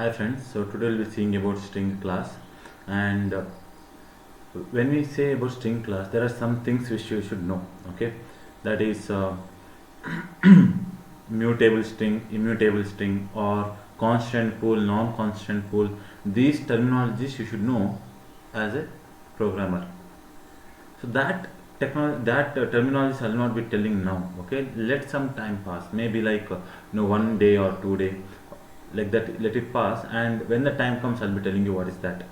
Hi friends, so today we'll be seeing about string class, and when we say about string class there are some things which you should know. Okay, that is mutable string, immutable string, or constant pool, non-constant pool. These terminologies you should know as a programmer. So that terminologies I'll not be telling now. Okay, let some time pass, maybe like 1 day or 2 day, like that, let it pass, and when the time comes I'll be telling you what is that.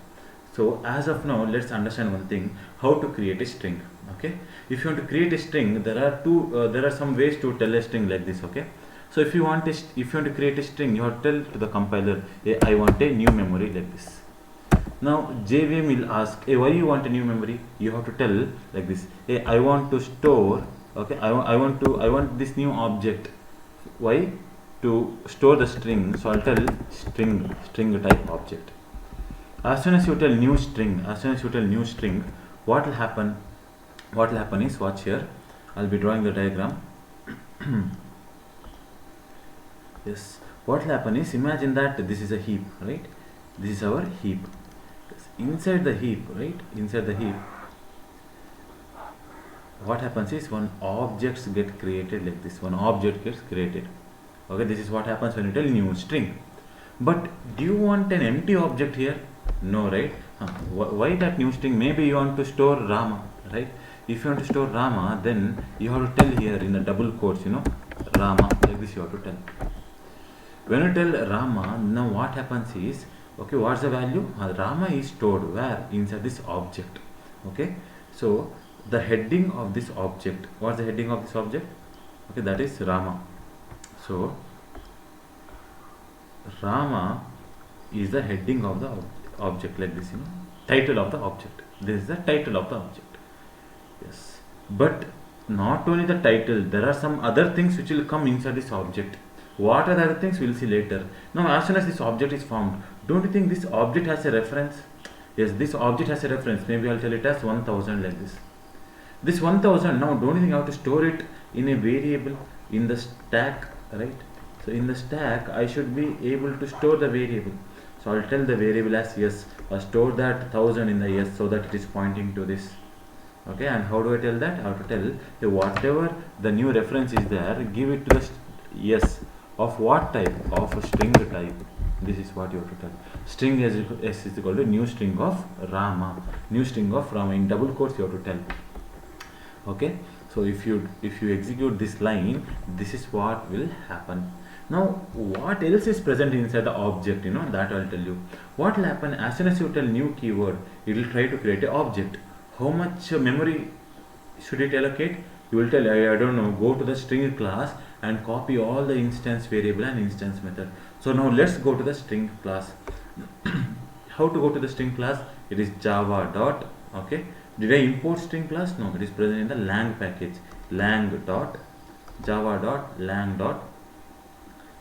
So as of now let's understand one thing, how to create a string. Okay, if you want to create a string, there are some ways to tell a string like this. Okay, so if you want to create a string, you have to tell to the compiler, hey, I want a new memory like this. Now JVM will ask, hey, why you want a new memory? You have to tell like this, hey, I want to store, okay, I want this new object. Why? To store the string, so I'll tell string type object. As soon as you tell new string, what will happen? What will happen is, watch here, I'll be drawing the diagram. Yes, what will happen is, imagine that this is a heap, right? This is our heap. Inside the heap, right? Inside the heap, what happens is one objects get created like this. One object gets created. Okay, this is what happens when you tell new string. But do you want an empty object here? No, right? Why that new string? Maybe you want to store Rama, right? If you want to store Rama, then you have to tell here in the double quotes, Rama, like this you have to tell. When you tell Rama, now what happens is, okay, what's the value? Rama is stored where? Inside this object. Okay, so the heading of this object, what's the heading of this object? Okay, that is Rama. So Rama is the heading of the object, like this, title of the object. This is the title of the object. Yes, but not only the title, there are some other things which will come inside this object. What are the other things we'll see later. Now as soon as this object is formed, don't you think this object has a reference? Yes, this object has a reference. Maybe I'll tell it as 1000 like this. This 1000, now don't you think I have to store it in a variable in the stack, right? So in the stack I should be able to store the variable. So I'll tell the variable as yes, store that 1000 in the yes, so that it is pointing to this. Okay, and how do I tell that? I have to tell whatever the new reference is there, give it to the yes of what type? Of a string type. This is what you have to tell. String s is equal to new string of Rama. New string of Rama, in double quotes you have to tell. Okay, so if you execute this line, this is what will happen. Now what else is present inside the object, that I'll tell you. What will happen as soon as you tell new keyword, it will try to create an object. How much memory should it allocate? You will tell, I don't know, go to the string class and copy all the instance variable and instance method. So now let's go to the string class. How to go to the string class? It is java dot, okay, did I import string class? No, it is present in the lang package. Lang dot java dot lang dot.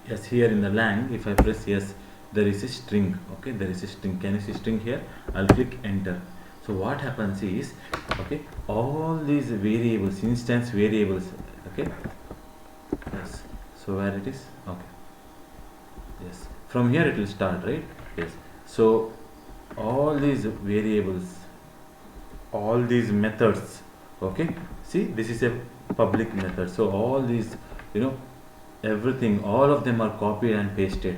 Yes, here in the lang, if I press yes, there is a string. Okay, there is a string. Can you see string here? I'll click enter. So what happens is, okay, all these variables, instance variables, okay, yes, so where it is, okay, yes, from here it will start, right? Yes, so all these variables, all these methods, okay, see, this is a public method, so all these, everything, all of them are copied and pasted.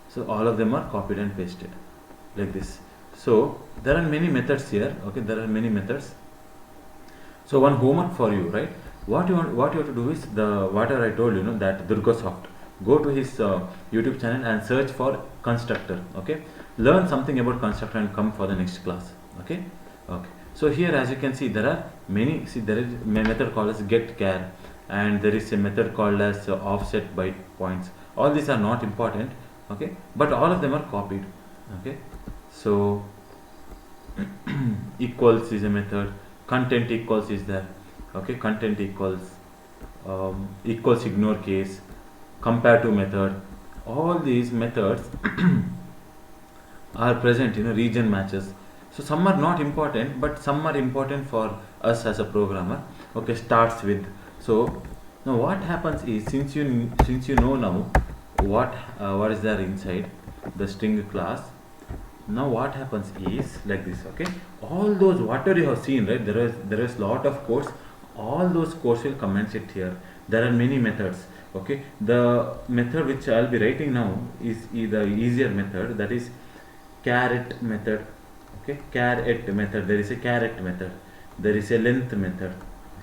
So all of them are copied and pasted like this. So there are many methods here. Okay, there are many methods. So one homework for you, right? What you have to do is whatever I told you, that Durgasoft. Go to his YouTube channel and search for constructor. Okay, learn something about constructor and come for the next class. Okay, okay. So here, as you can see, there are many. See, there is a method called as getChar, and there is a method called as offset byte points. All these are not important. Okay, but all of them are copied. Okay, so equals is a method, content equals is there. Okay, content equals, equals ignore case, compare to method. All these methods are present in region matches. So some are not important, but some are important for us as a programmer. Okay, starts with. So now what happens is, since you know now what is there inside, the string class. Now what happens is like this, okay? All those whatever you have seen, right? There is lot of codes. All those codes will come and sit here. There are many methods, okay? The method which I'll be writing now is the easier method, that is caret method, okay? Caret method. There is a caret method. There is a length method,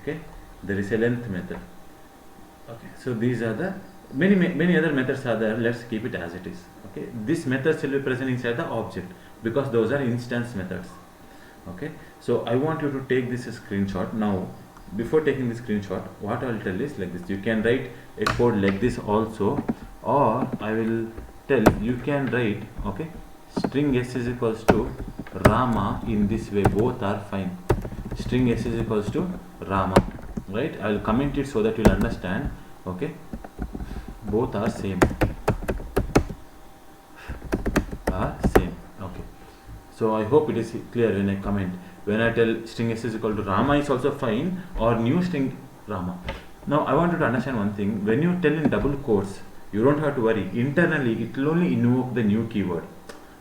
okay? There is a length method, okay? So these are the many other methods are there. Let's keep it as it is, okay? This method will be present inside the object because those are instance methods, okay? So I want you to take this screenshot. Now before taking the screenshot, what I will tell is like this: you can write a code like this also, or I will tell you can write, okay, string s is equals to Rama in this way. Both are fine. String s is equals to Rama, right? I will comment it so that you will understand, okay? Both are same, okay? So I hope it is clear when I comment. When I tell string s is equal to Rama is also fine, or new string Rama. Now I want you to understand one thing: when you tell in double quotes, you don't have to worry. Internally it will only invoke the new keyword,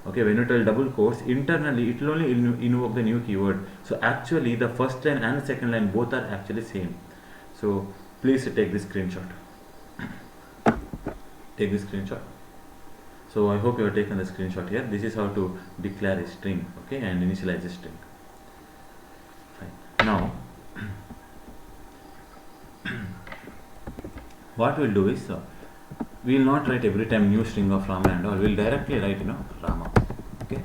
okay? When you tell double quotes, internally it will only invoke the new keyword. So actually the first line and the second line both are actually same. So please take this screenshot. Take this screenshot. So I hope you have taken the screenshot here. This is how to declare a string, okay, and initialize a string. Fine. Now what we'll do is we will not write every time new string of Rama and all. We'll directly write, Rama, okay?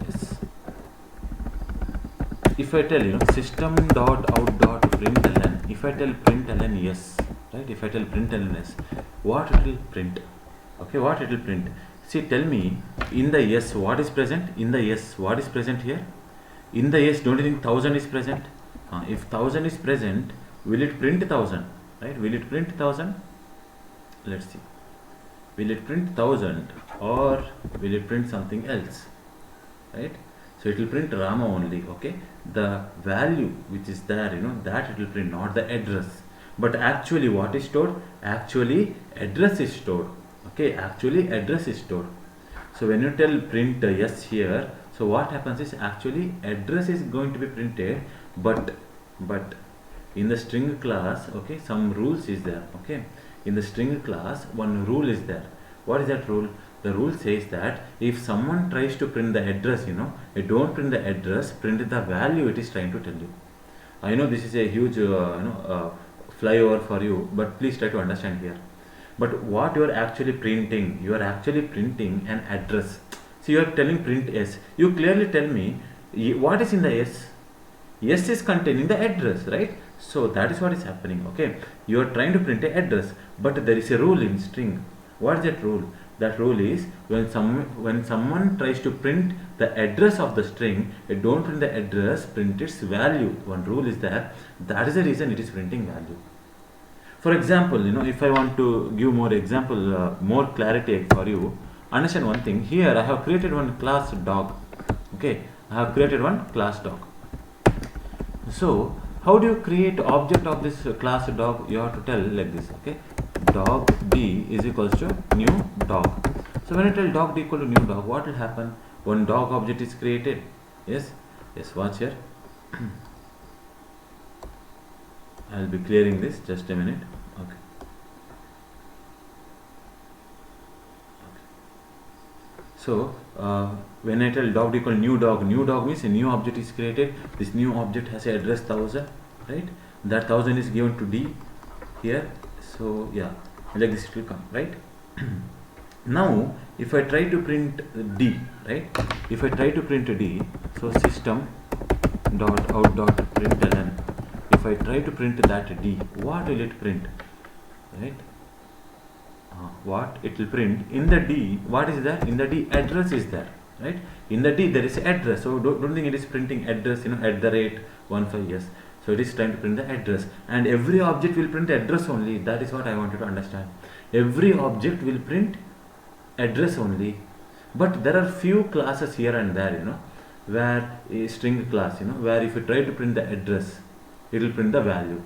Yes. If I tell, system.out.println, if I tell println yes, right? If I tell println yes, what it will print? Okay, what it will print? See, tell me, in the yes, what is present? In the yes, what is present here? In the yes, don't you think 1000 is present? If 1000 is present, will it print 1000? Right? Will it print 1000? Let's see. Will it print 1000 or will it print something else? Right? So it will print Rama only, okay? The value which is there, that it will print, not the address. But actually what is stored? Actually address is stored, okay? Actually address is stored. So when you tell print yes here, so what happens is actually address is going to be printed, but in the string class, okay, some rules is there, okay? In the string class, one rule is there. What is that rule? The rule says that if someone tries to print the address, don't print the address, print the value it is trying to tell you. I know this is a huge flyover for you, but please try to understand here. But what you are actually printing, an address. So you are telling print s. You clearly tell me what is in the s. S is containing the address, right? So that is what is happening, okay? You are trying to print an address, but there is a rule in string. What is that rule? That rule is when someone tries to print the address of the string, don't print the address, print its value. One rule is there. That is the reason it is printing value. For example, if I want to give more example, more clarity for you, understand one thing. Here I have created one class dog, okay? I have created one class dog. So how do you create object of this class dog? You have to tell like this, okay? Dog d is equals to new dog. So when I tell dog d equal to new dog, what will happen? One dog object is created. Yes, watch here. I will be clearing this, just a minute. Okay. So when I tell dog equal new dog means a new object is created. This new object has a address 1000, right? That 1000 is given to d here. So yeah, like this it will come, right? Now if I try to print d, right? If I try to print d, so system.out.println, if I try to print that d, what will it print, right? What it will print in the d, what is there? In the d, address is there, right? In the d there is address, so don't think it is printing address, @15, yes. So it is trying to print the address, and every object will print address only. That is what I wanted to understand. Every object will print address only, but there are few classes here and there, where a string class, where if you try to print the address, it will print the value.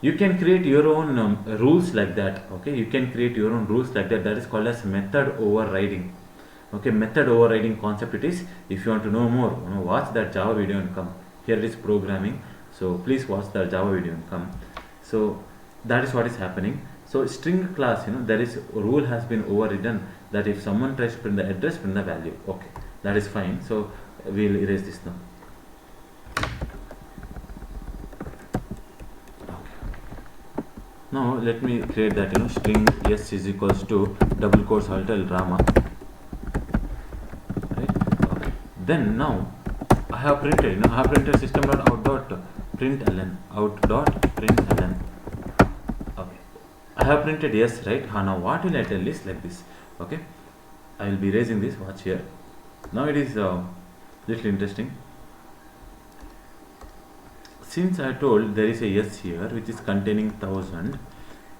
You can create your own rules like that, okay? You can create your own rules like that. That is called as method overriding. Okay, method overriding concept it is. If you want to know more, watch that Java video and come. Here it is programming. So please watch the Java video and come. So that is what is happening. So string class, there is a rule has been overridden that if someone tries to print the address, print the value. Okay, that is fine. So we'll erase this now. Now let me create that string s is equals to double quotes I'll tell Rama, right? Okay. Then now I have printed system.out.println. Okay, I have printed yes, right? Now what will I tell is like this. Okay, I will be erasing this. Watch here. Now it is little interesting. Since I told there is a yes here which is containing 1000,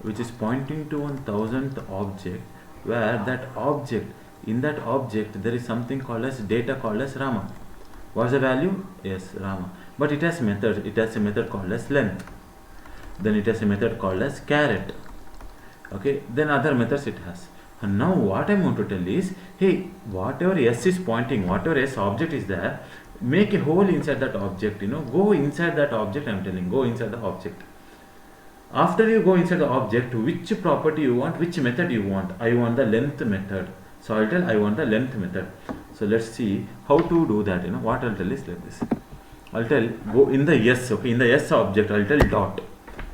which is pointing to 1000th object, where that object, in that object there is something called as data called as Rama. What's the value? Yes, Rama. But it has method. It has a method called as length. Then it has a method called as caret. Okay. Then other methods it has. And now what I want to tell is, hey, whatever s is pointing, whatever s object is there, make a hole inside that object. Go inside that object. I'm telling, go inside the object. After you go inside the object, which property you want, which method you want. I want the length method. So I'll tell I want the length method. So let's see how to do that. What I'll tell is like this. I'll tell go in the yes. Okay, in the yes object I'll tell dot.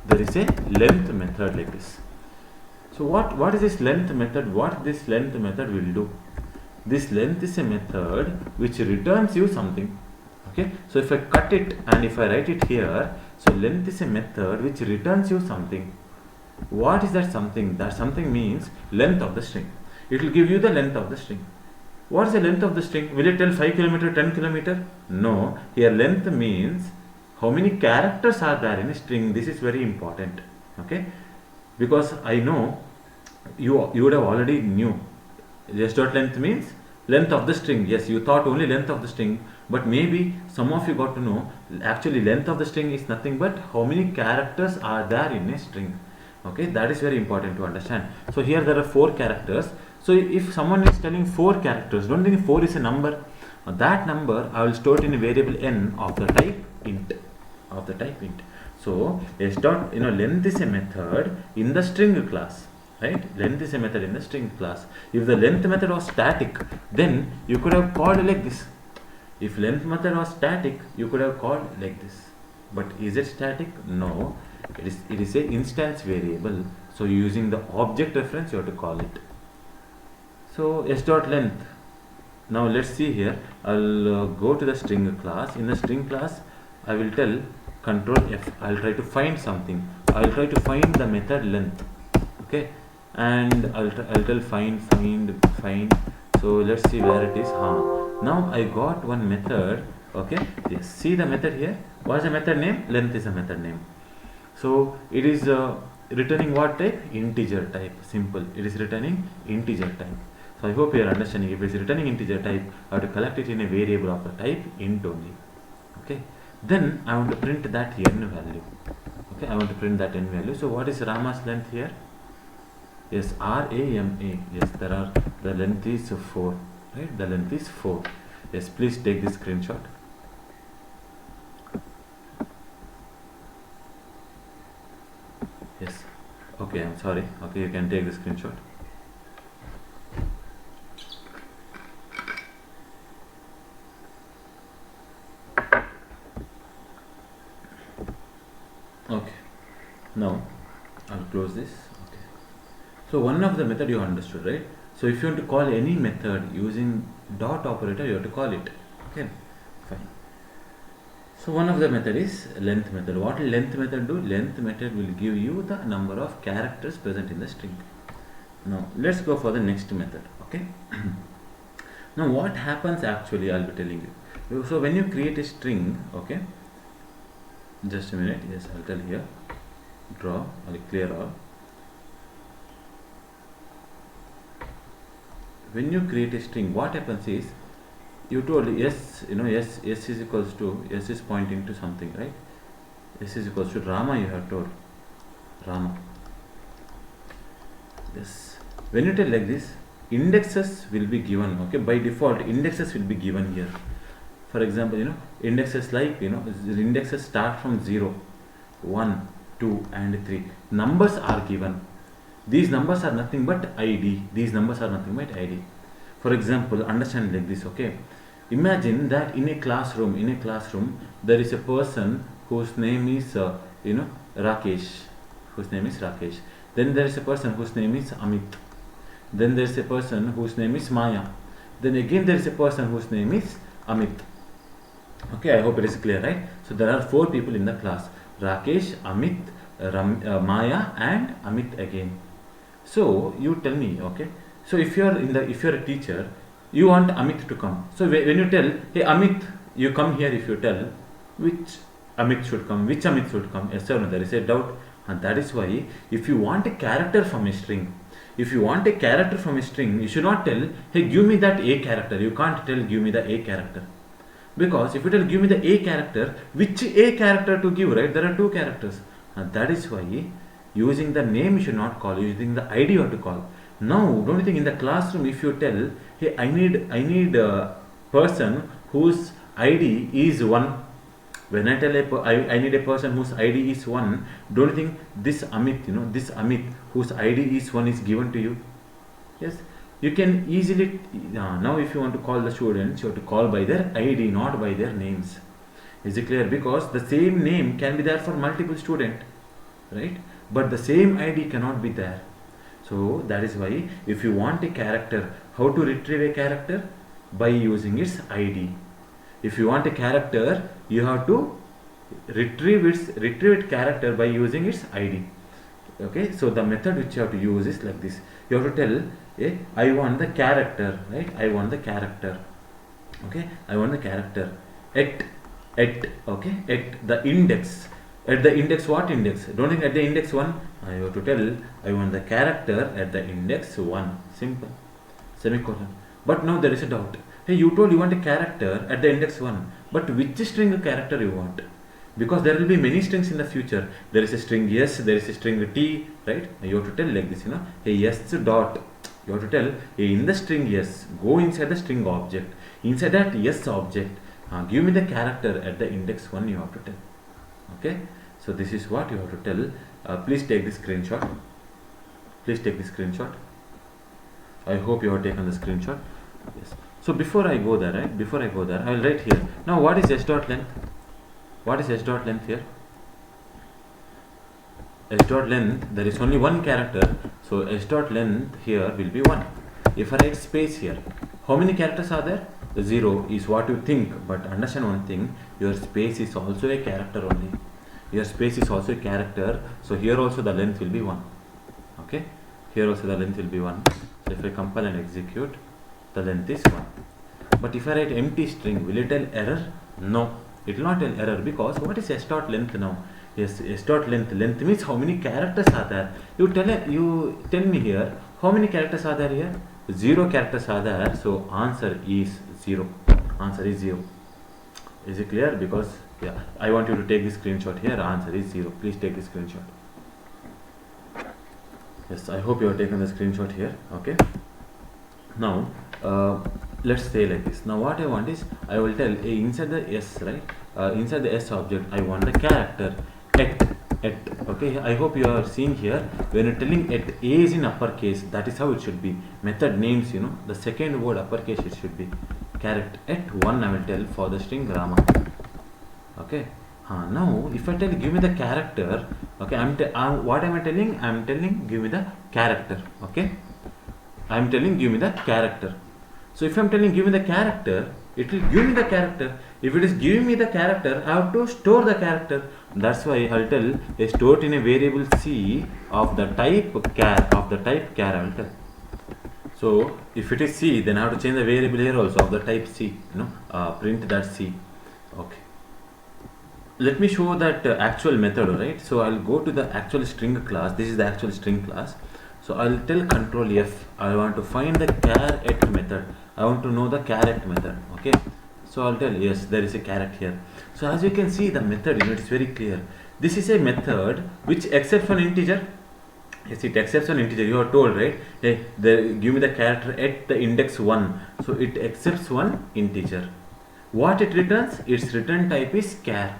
There is a length method like this. So what is this length method? What this length method will do? This length is a method which returns you something. Okay, so if I cut it and if I write it here, so length is a method which returns you something. What is that something? That something means length of the string. It will give you the length of the string. What is the length of the string? Will it tell 5 km, 10 km? No. Here length means how many characters are there in a string. This is very important. Okay, because I know you would have already knew. S.length means length of the string. Yes, you thought only length of the string, but maybe some of you got to know actually length of the string is nothing but how many characters are there in a string. Okay, that is very important to understand. So here there are 4 characters. So if someone is telling 4 characters, don't think 4 is a number. That number I will store it in a variable n of the type int. So length is a method in the string class. Right? Length is a method in the string class. If the length method was static, then you could have called like this. If length method was static, you could have called like this. But is it static? No. It is a instance variable. So using the object reference, you have to call it. So s.length. Now let's see here. I'll go to the string class. In the string class, I will tell control F. I'll try to find something. I'll try to find the method length. Okay. And I'll tell find. So let's see where it is. Now I got one method. Okay, yes, see the method here. What's the method name? Length is a method name. So it is returning what type? Integer type. Simple. It is returning integer type. So I hope you are understanding. If it is returning integer type, I have to collect it in a variable of the type int only. Okay, then I want to print that n value. Okay, I want to print that n value. So what is Rama's length here? Yes, R-A-M-A. Yes, the length is 4. Right, the length is 4. Yes, please take this screenshot. Yes, okay, I'm sorry. Okay, you can take the screenshot. Okay, now I'll close this. So one of the method you understood, right? So if you want to call any method using dot operator, you have to call it. Okay, fine. So one of the method is length method. What will length method do? Length method will give you the number of characters present in the string. Now let's go for the next method. Okay. Now what happens actually, I'll be telling you. So when you create a string, okay, just a minute. Yes, I'll tell here. Draw. I'll clear all. When you create a string, what happens is, you told yes, yes is equals to, yes is pointing to something, right? S is equals to Rama, you have told Rama. Yes. When you tell like this, indexes will be given. Okay, by default indexes will be given here. For example, indexes like, the indexes start from 0, 1, 2 and 3. Numbers are given. These numbers are nothing but ID. These numbers are nothing but ID. For example, understand like this. Okay, imagine that in a classroom, there is a person whose name is Rakesh. Whose name is Rakesh. Then there is a person whose name is Amit. Then there is a person whose name is Maya. Then again there is a person whose name is Amit. Okay, I hope it is clear, right? So there are 4 people in the class: Rakesh, Amit, Maya and Amit again. So you tell me, okay, so if you're a teacher, you want Amit to come. So when you tell, hey Amit, you come here, if you tell, which Amit should come, yes or no, there is a doubt. And that is why, if you want a character from a string, you should not tell, hey give me that A character. You can't tell give me the A character, because if you tell give me the A character, which A character to give, right? There are 2 characters. And that is why using the name you should not call, using the ID you have to call. Now don't you think in the classroom, if you tell, hey I need a person whose ID is 1, when I tell I need a person whose ID is 1, don't you think this Amit whose ID is 1 is given to you? Yes, you can easily, now if you want to call the students, you have to call by their ID, not by their names. Is it clear? Because the same name can be there for multiple students, right? But the same ID cannot be there. So that is why, if you want a character, how to retrieve a character? By using its ID. If you want a character, you have to retrieve its character by using its ID. Okay, so the method which you have to use is like this. You have to tell, I want the character, right? I want the character. Okay, I want the character at okay, at the index. At the index, what index? Don't think at the index 1. I have to tell, I want the character at the index 1. Simple. Semicolon. But now there is a doubt. Hey, you told you want a character at the index 1, but which string character you want? Because there will be many strings in the future. There is a string S, there is a string T, right? You have to tell like this, hey S dot. You have to tell, hey, in the string S, go inside the string object. Inside that S object, give me the character at the index 1, you have to tell. Okay, so this is what you have to tell. Please take this screenshot. I hope you have taken the screenshot. Yes. So before I go there, I will write here. Now what is s dot length? What is s dot length here? S dot length, there is only one character, so s dot length here will be 1. If I write space here, how many characters are there? 0 is what you think, but understand one thing, your space is also a character only. Your space is also a character, so here also the length will be 1. Okay, here also the length will be 1. So if I compile and execute, the length is 1. But if I write empty string, will it tell error? No, it will not tell error, because what is s dot length now? Yes, s dot length means how many characters are there. You tell me here, how many characters are there here? 0 characters are there, so answer is 0. Answer is 0. Is it clear? Because I want you to take this screenshot here. Answer is 0. Please take this screenshot. Yes, I hope you have taken the screenshot here. Okay. Now let's say like this. Now what I want is, I will tell inside the S, right? Inside the S object, I want the character at. Okay, I hope you are seeing here, when you're telling at A is in uppercase, that is how it should be. Method names, the second word uppercase it should be. Character at 1 I will tell for the string Rama. Okay. Now if I tell give me the character, okay, what am I telling? I am telling give me the character. Okay, I am telling give me the character. So if I am telling give me the character, it will give me the character. If it is giving me the character, I have to store the character. That's why I will tell store it in a variable C of the type char. I will tell. So if it is C, then I have to change the variable here also of the type C. Print that C. Okay. Let me show that actual method, right? So I'll go to the actual string class. This is the actual string class. So I'll tell control F. I want to find the char at method. I want to know the char at method. Okay. So I'll tell yes, there is a char here. So as you can see, the method, it's very clear. This is a method which accepts an integer. Yes, it accepts an integer. You are told, right? Hey, give me the character at the index 1. So it accepts one integer. What it returns? Its return type is char.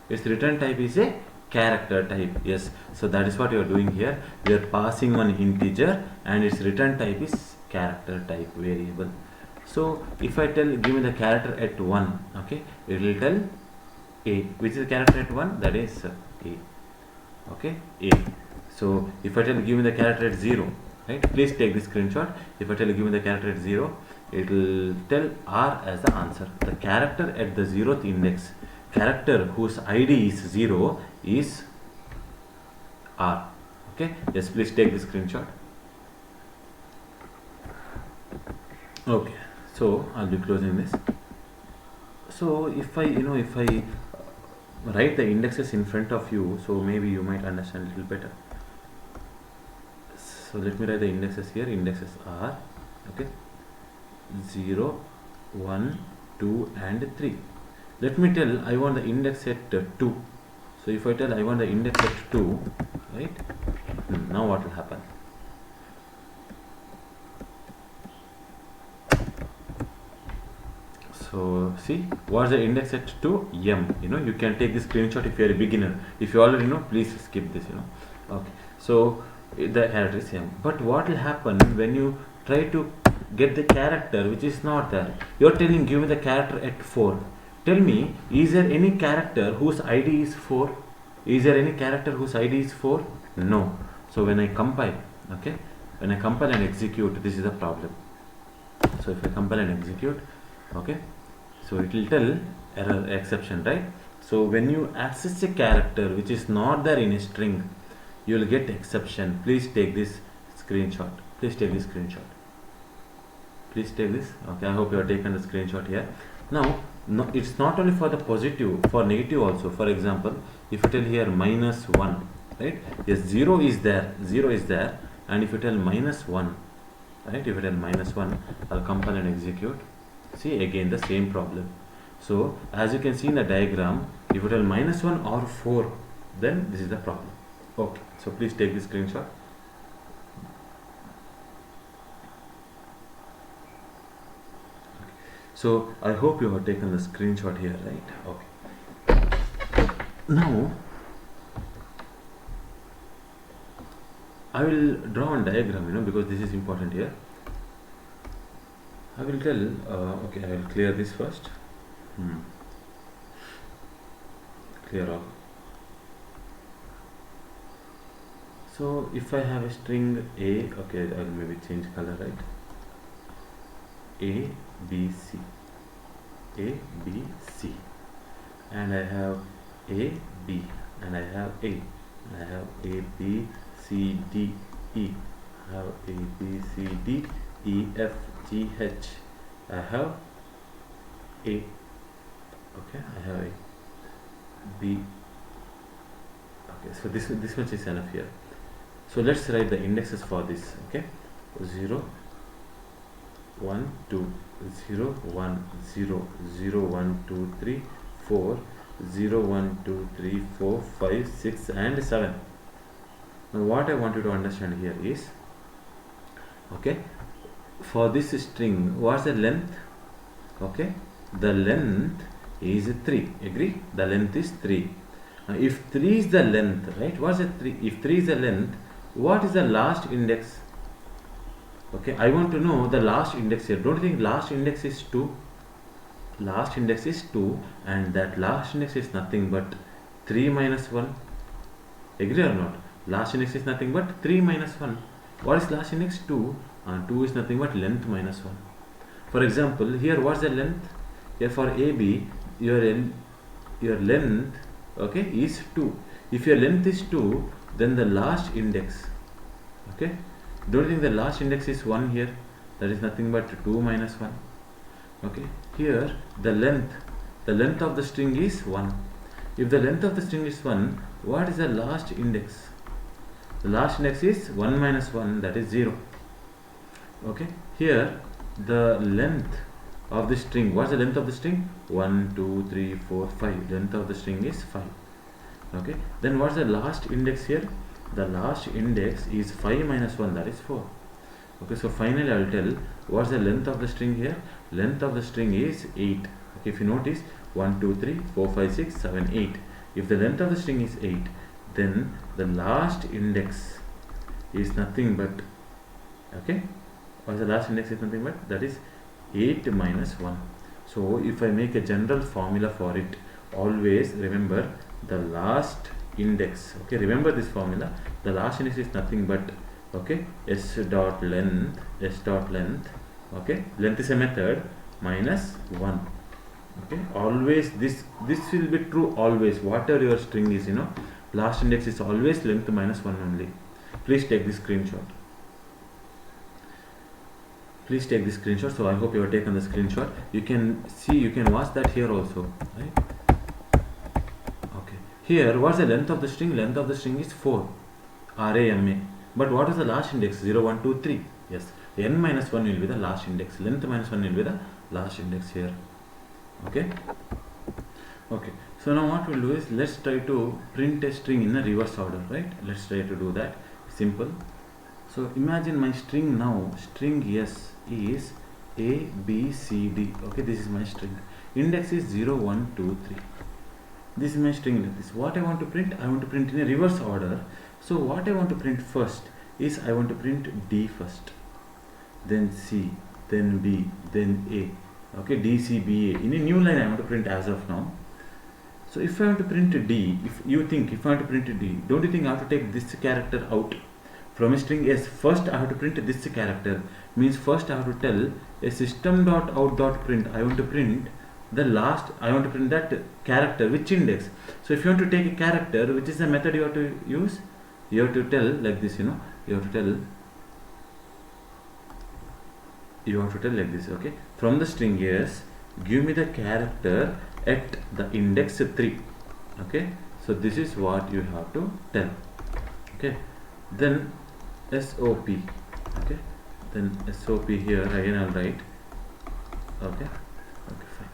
Its return type is a character type. Yes. So that is what you are doing here. We are passing one integer and its return type is character type variable. So if I tell give me the character at 1, okay, it will tell a, which is the character at 1, that is a. Okay, a. So if I tell give me the character at 0, right, please take this screenshot. If I tell give me the character at 0, it will tell R as the answer. The character at the 0th index, character whose ID is 0 is R. Okay, yes, please take the screenshot. Okay, so I'll be closing this. So if I write the indexes in front of you, so maybe you might understand a little better. So let me write the indexes here. Indexes are, okay, 0, 1, 2 and 3. Let me tell I want the index at 2. So if I tell I want the index at 2, right, now what will happen? So see, what's the index at 2? M. You can take this screenshot if you are a beginner. If you already know, please skip this. Okay. So the character is M. But what will happen when you try to get the character which is not there? You are telling give me the character at 4. Tell me, is there any character whose ID is 4? Is there any character whose ID is 4? No. So when I compile, okay, when I compile and execute, this is the problem. So if I compile and execute, okay, so it will tell error exception, right? So when you access a character which is not there in a string, you will get exception. Please take this screenshot. Please take this screenshot. Please take this. Okay, I hope you have taken the screenshot here. Now, no, it's not only for the positive, for negative also. For example, if you tell here -1, right? Yes, 0 is there. 0 is there. And if you tell -1, right? If you tell -1, I'll compile and execute. See, again the same problem. So as you can see in the diagram, if you tell -1 or 4, then this is the problem. Okay, so please take this screenshot. So I hope you have taken the screenshot here, right? Okay. Now I will draw a diagram, because this is important here. I will tell, okay, I will clear this first. Clear all. So if I have a string A, okay, I will maybe change color, right? A, B, C. A, B, C. And I have A, B. And I have A. And I have A, B, C, D, E. I have A, B, C, D, E, F, G, H. I have A. Okay, I have A, B. Okay, so this much is enough here. So let's write the indexes for this. Okay, 0, 1, 2, 0, 1, 0, 0, 1, 2, 3, 4, 0, 1, 2, 3, 4, 5, 6 and 7. Now what I want you to understand here is, okay, for this string, what's the length? Okay, the length is 3. Agree? The length is 3. Now if 3 is the length, right? What's the 3? If 3 is the length, what is the last index? Okay, I want to know the last index here. Don't you think last index is 2? Last index is 2, and that last index is nothing but 3 minus 1. Agree or not? Last index is nothing but 3 minus 1. What is last index? 2. And 2 is nothing but length minus 1. For example, here what's the length? Here for AB, your length, okay, is 2. If your length is 2, then the last index, okay, don't you think the last index is 1 here? That is nothing but 2 minus 1. Okay, here the length of the string is 1. If the length of the string is 1, what is the last index? The last index is 1 minus 1, that is 0. Okay, here the length of the string, what's the length of the string? 1, 2, 3, 4, 5. Length of the string is 5. Okay, then what's the last index here? The last index is 5 minus 1, that is 4. Okay, so finally I will tell what's the length of the string here. Length of the string is 8. Okay, if you notice 1 2 3 4 5 6 7 8. If the length of the string is 8, then the last index is nothing but, okay, what's the last index is nothing but, that is 8 minus 1. So if I make a general formula for it, always remember the last index. Okay, remember this formula. The last index is nothing but, okay, s dot length, okay, length is a method, minus 1. Okay, always this will be true always. Whatever your string is, last index is always length minus 1 only. Please take this screenshot. Please take this screenshot. So I hope you have taken the screenshot. You can see, you can watch that here also, right? Okay, here what's the length of the string? Length of the string is 4, RAMA. But what is the last index? 0 1 2 3. Yes, n minus 1 will be the last index. Length minus 1 will be the last index here. Okay, so now what we'll do is, let's try to print a string in a reverse order, right? Let's try to do that. Simple. So imagine my string now, string s is a b c d. Okay, this is my string. Index is 0 1 2 3. This is my string like this. What I want to print? I want to print in a reverse order. So what I want to print first is, I want to print d first, then c, then b, then a. Okay, D, C, B, A. In a new line I want to print as of now. So if I want to print D, if I want to print D, don't you think I have to take this character out from a string S? First I have to print this character. Means first I have to tell a system.out.print. I want to print the last, I want to print that character, which index. So if you want to take a character, which is the method you have to use, you have to tell like this, you have to tell like this. Okay, from the string s, give me the character at the index 3. Okay, so this is what you have to tell. Okay, then SOP. Okay, then SOP here again I'll write. Okay, fine.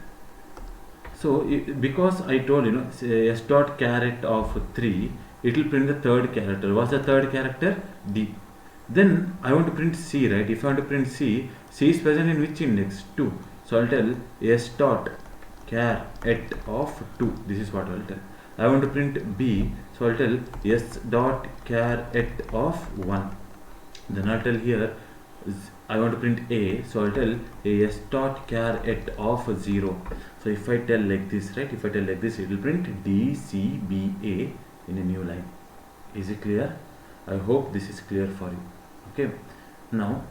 So because I told s dot caret of 3, it will print the third character. What's the third character? D. Then I want to print C, right? If I want to print C is present in which index? 2. So I'll tell s dot char at of 2. This is what I'll tell. I want to print B, so I'll tell s dot char at of 1. Then I'll tell here I want to print A, so I'll tell s dot char at of 0. So if I tell like this, right? If I tell like this, it will print D, C, B, A in a new line. Is it clear? I hope this is clear for you. Okay, now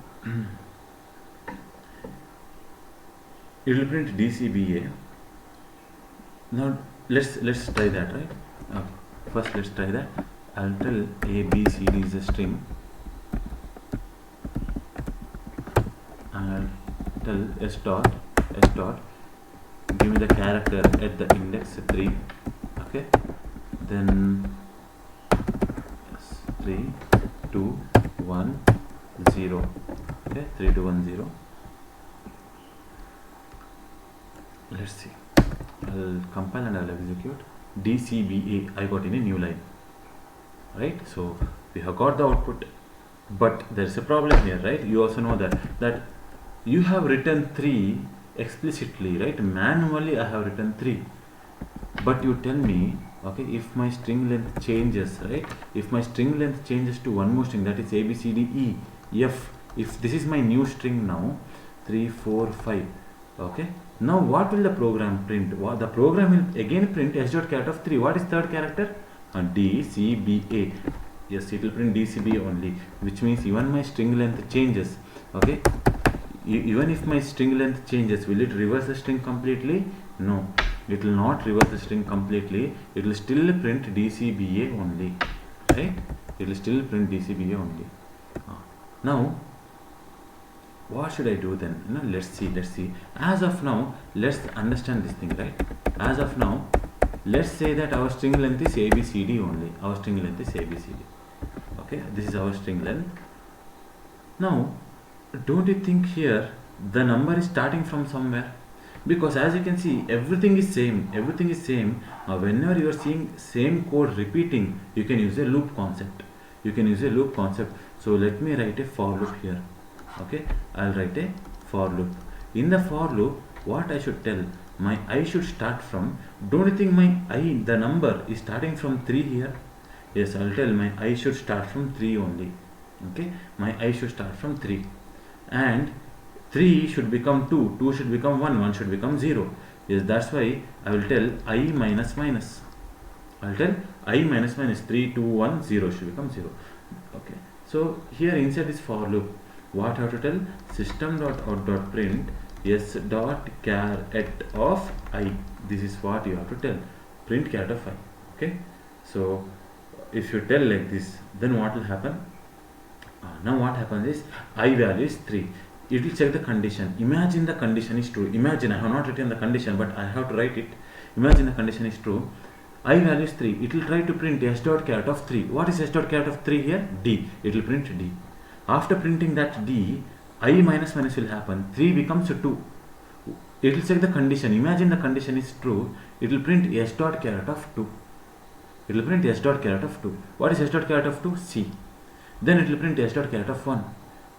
it will print DCBA. Now let's try that, right? Okay. First let's try that. I'll tell A B C D is a string, and I'll tell s dot give me the character at the index 3. Okay, then 3 2 1 0. Okay, 3 2 1 0. Let's see. I'll compile and I'll execute. DCBA I got in a new line, right? So we have got the output, but there is a problem here, right? You also know that you have written 3 explicitly, right? Manually I have written 3, but you tell me, okay, if my string length changes, right? If my string length changes to one more string, that is A B C D E F. If this is my new string now, 3 4 5. Okay, now what will the program print? The program will again print s dot char of 3. What is third character? D C B A. Yes, it will print D C B A only, which means even my string length changes. Okay, even if my string length changes, will it reverse the string completely? No, it will not reverse the string completely. It will still print DCBA only, right? It will still print DCBA only. Now what should I do then? Let's see. As of now, let's understand this thing, right? As of now, let's say that our string length is ABCD only. Our string length is ABCD. Okay, this is our string length. Now, don't you think here the number is starting from somewhere? Because as you can see, everything is same. Whenever you are seeing same code repeating, you can use a loop concept. You can use a loop concept. So let me write a for loop here. Okay, I'll write a for loop. In the for loop, what I should tell, my I should start from, don't you think my I, the number is starting from 3 here? Yes, I'll tell my I should start from 3 only. Okay, my I should start from 3, and 3 should become 2, 2 should become 1, 1 should become 0. Yes, that's why I will tell I minus minus. I'll tell I minus minus 3, 2, 1, 0 should become 0. Okay, so here inside this for loop, what I have to tell, system dot out dot print s dot char at of I. This is what you have to tell, print char of I. Okay, so if you tell like this, then what will happen? Now what happens is I value is 3. It will check the condition. Imagine the condition is true. Imagine, I have not written the condition, but I have to write it. Imagine the condition is true. I value is 3. It will try to print s dot char of 3. What is s dot char of 3 here? D. It will print D. After printing that D, I minus minus will happen. 3 becomes 2. It will check the condition. Imagine the condition is true. It will print s dot char of 2. It will print s dot char of 2. What is s dot char of 2? C. Then it will print s dot char of 1.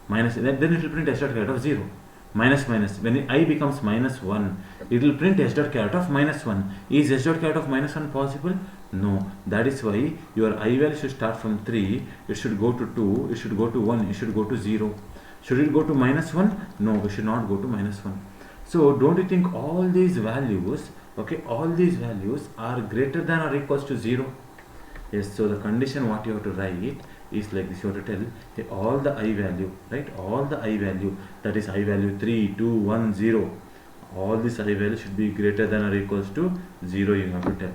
Minus, then it will print s dot char of 0. Minus minus. When I becomes minus 1, it will print s dot char of minus 1. Is s dot char of minus 1 possible? No. That is why your I value should start from 3. It should go to 2. It should go to 1. It should go to 0. Should it go to minus 1? No, it should not go to minus 1. So don't you think all these values, okay, all these values are greater than or equals to 0? Yes, so the condition what you have to write is like this. You have to tell, hey, all the I value, right? All the I value, that is I value 3, 2, 1, 0. All this I value should be greater than or equals to 0. You have to tell.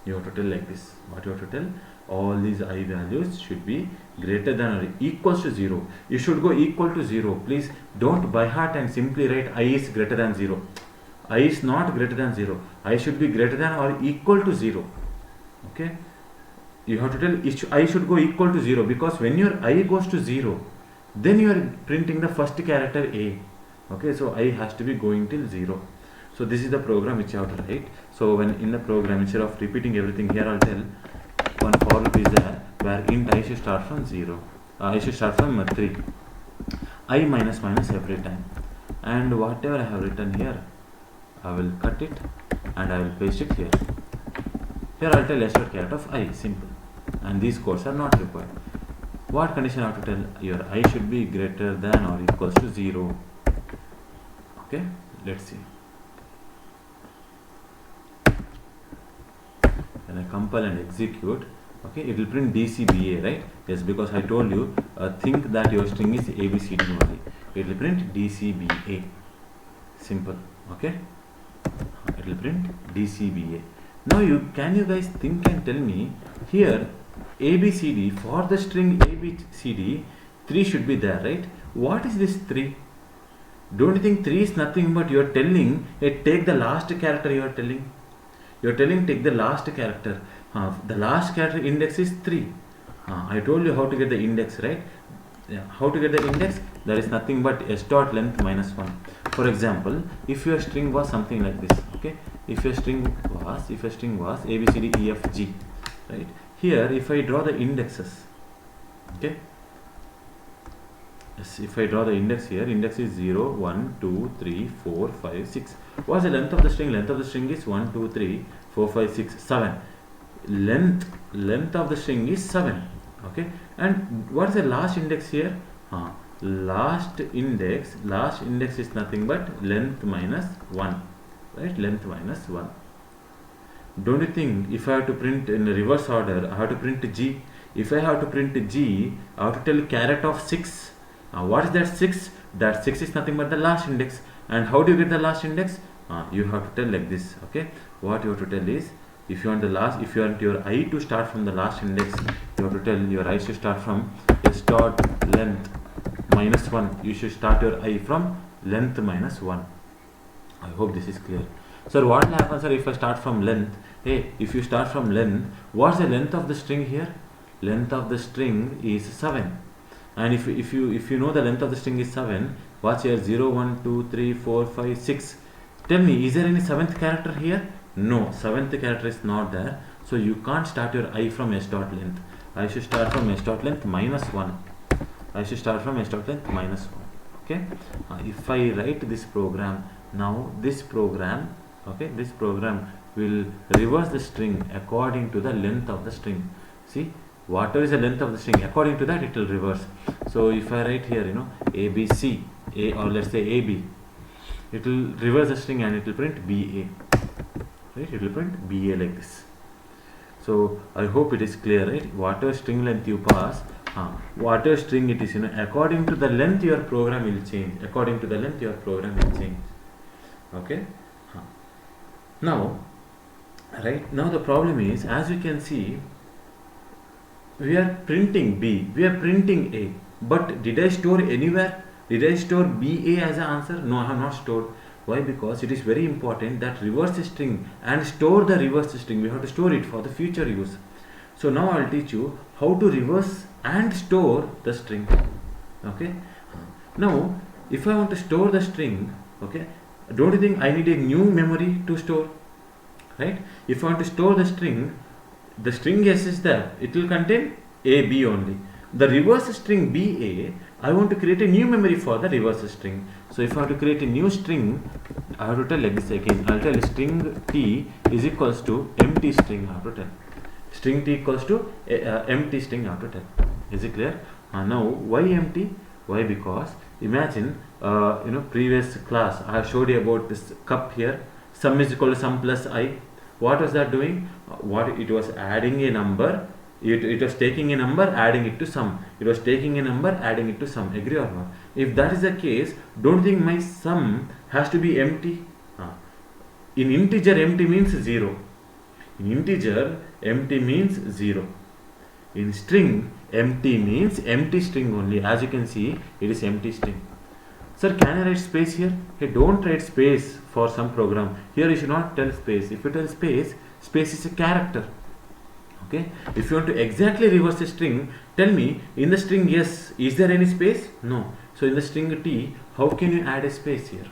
You have to tell like this. What you have to tell? All these I values should be greater than or equals to 0. You should go equal to 0. Please don't by heart and simply write I is greater than 0. I is not greater than 0. I should be greater than or equal to 0. Okay. You have to tell I should go equal to 0, because when your I goes to 0, then you are printing the first character A. Okay, so I has to be going till 0. So this is the program which you have to write. So when in the program, instead of repeating everything here, I'll tell one for loop is there where int I should start from 0. I should start from 3. I minus minus every time. And whatever I have written here, I will cut it and I will paste it here. Here I'll tell s dot char of I, simple. And these codes are not required. What condition I have to tell? Your I should be greater than or equals to 0. Okay, let's see. When I compile and execute, okay, it will print DCBA, right? Yes, because I told you, think that your string is ABCD only. It will print DCBA. Simple. Okay, it will print DCBA. Now can you guys think and tell me here ABCD, for the string ABCD 3 should be there, right? What is this 3? Don't you think 3 is nothing but you are telling, hey, take the last character. You are telling take the last character. The last character index is 3. I told you how to get the index, right? Yeah, how to get the index? That is nothing but s dot length minus 1. For example, if your string was something like this, okay, if your string was A B C D E F G, right? Here if I draw the indexes, okay, yes, if I draw the index here, index is 0, 1, 2, 3, 4, 5, 6. What's the length of the string? Length of the string is 1, 2, 3, 4, 5, 6, 7. Length of the string is 7. Okay, and what is the last index here? Last index is nothing but length minus 1, right? Length minus 1. Don't you think if I have to print in reverse order, I have to print G? If I have to print G, I have to tell caret of 6. What is that 6? That 6 is nothing but the last index. And how do you get the last index? You have to tell like this. Okay, what you have to tell is, if you want your I to start from the last index, you have to tell your I should start from s dot length minus 1. You should start your I from length minus 1. I hope this is clear. Sir, what will happen, sir, if I start from length? Hey, if you start from length, what's the length of the string here? Length of the string is 7. And if you know the length of the string is 7, what's here? 0, 1, 2, 3, 4, 5, 6. Tell me, is there any 7th character here? No, 7th character is not there. So you can't start your I from s dot length. I should start from s dot length minus 1. I should start from s dot length minus 1. Okay, if I write this program, now this program, okay, this program will reverse the string according to the length of the string. See, whatever is the length of the string, according to that it will reverse. So if I write here, ABC, A, or let's say AB, it will reverse the string and it will print BA, right? It will print BA like this. So I hope it is clear, right? Whatever string length you pass, whatever string it is, according to the length your program will change. According to the length your program will change. Okay. Now, right now the problem is, as you can see, we are printing B, we are printing A, but did I store anywhere? Did I store BA as an answer? No, I have not stored. Why? Because it is very important that reverse the string and store the reverse string. We have to store it for the future use. So now I will teach you how to reverse and store the string. Okay. Now, if I want to store the string, okay, don't you think I need a new memory to store? Right? If I want to store the string S is there, it will contain A, B only. The reverse string BA, I want to create a new memory for the reverse string. So if I have to create a new string, I have to tell like this again. I will tell string T is equals to empty string. I have to tell string T equals to empty string. I have to tell. Is it clear? Now why empty? Why? Because imagine previous class I have showed you about this cup here. Sum is equal to sum plus I. What was that doing? What it was adding a number. It was taking a number, adding it to sum. It was taking a number, adding it to sum. Agree or not? If that is the case, don't think my sum has to be empty. In integer, empty means 0. In integer, empty means 0. In string, empty means empty string only. As you can see, it is empty string. Sir, can I write space here? Hey, don't write space for some program. Here you should not tell space. If you tell space, space is a character. Okay. If you want to exactly reverse a string, tell me in the string S, is there any space? No. So in the string T, how can you add a space here?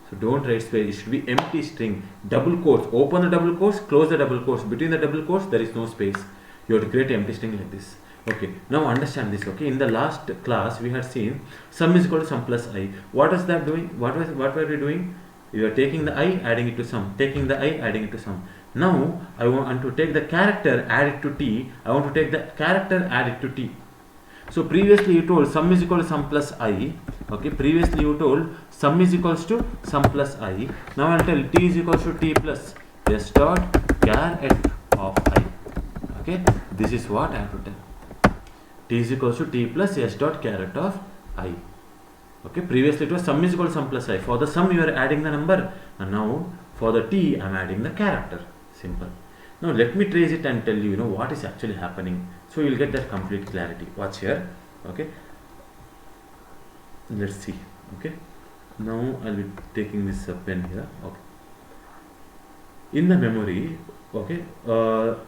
So don't write space. It should be empty string. Double quotes. Open the double quotes, close the double quotes. Between the double quotes, there is no space. You have to create an empty string like this. Okay. Now understand this. Okay. In the last class, we had seen sum is equal to sum plus I. What is that doing? What were we doing? You are taking the I, adding it to sum. Taking the I, adding it to sum. Now I want to take the character, add it to T. I want to take the character, add it to T. So previously you told sum is equal to sum plus I. Okay. Previously you told sum is equals to sum plus I. Now I'll tell T is equals to T plus S dot caret of I. Okay. This is what I have to tell. T is equals to T plus S dot caret of I. Okay. Previously it was sum is equal to sum plus I. For the sum you are adding the number, and now for the T I am adding the character. Simple. Now let me trace it and tell you, what is actually happening. So you will get that complete clarity. Watch here. Okay. Let's see. Okay. Now I'll be taking this pen here. Okay. In the memory, okay,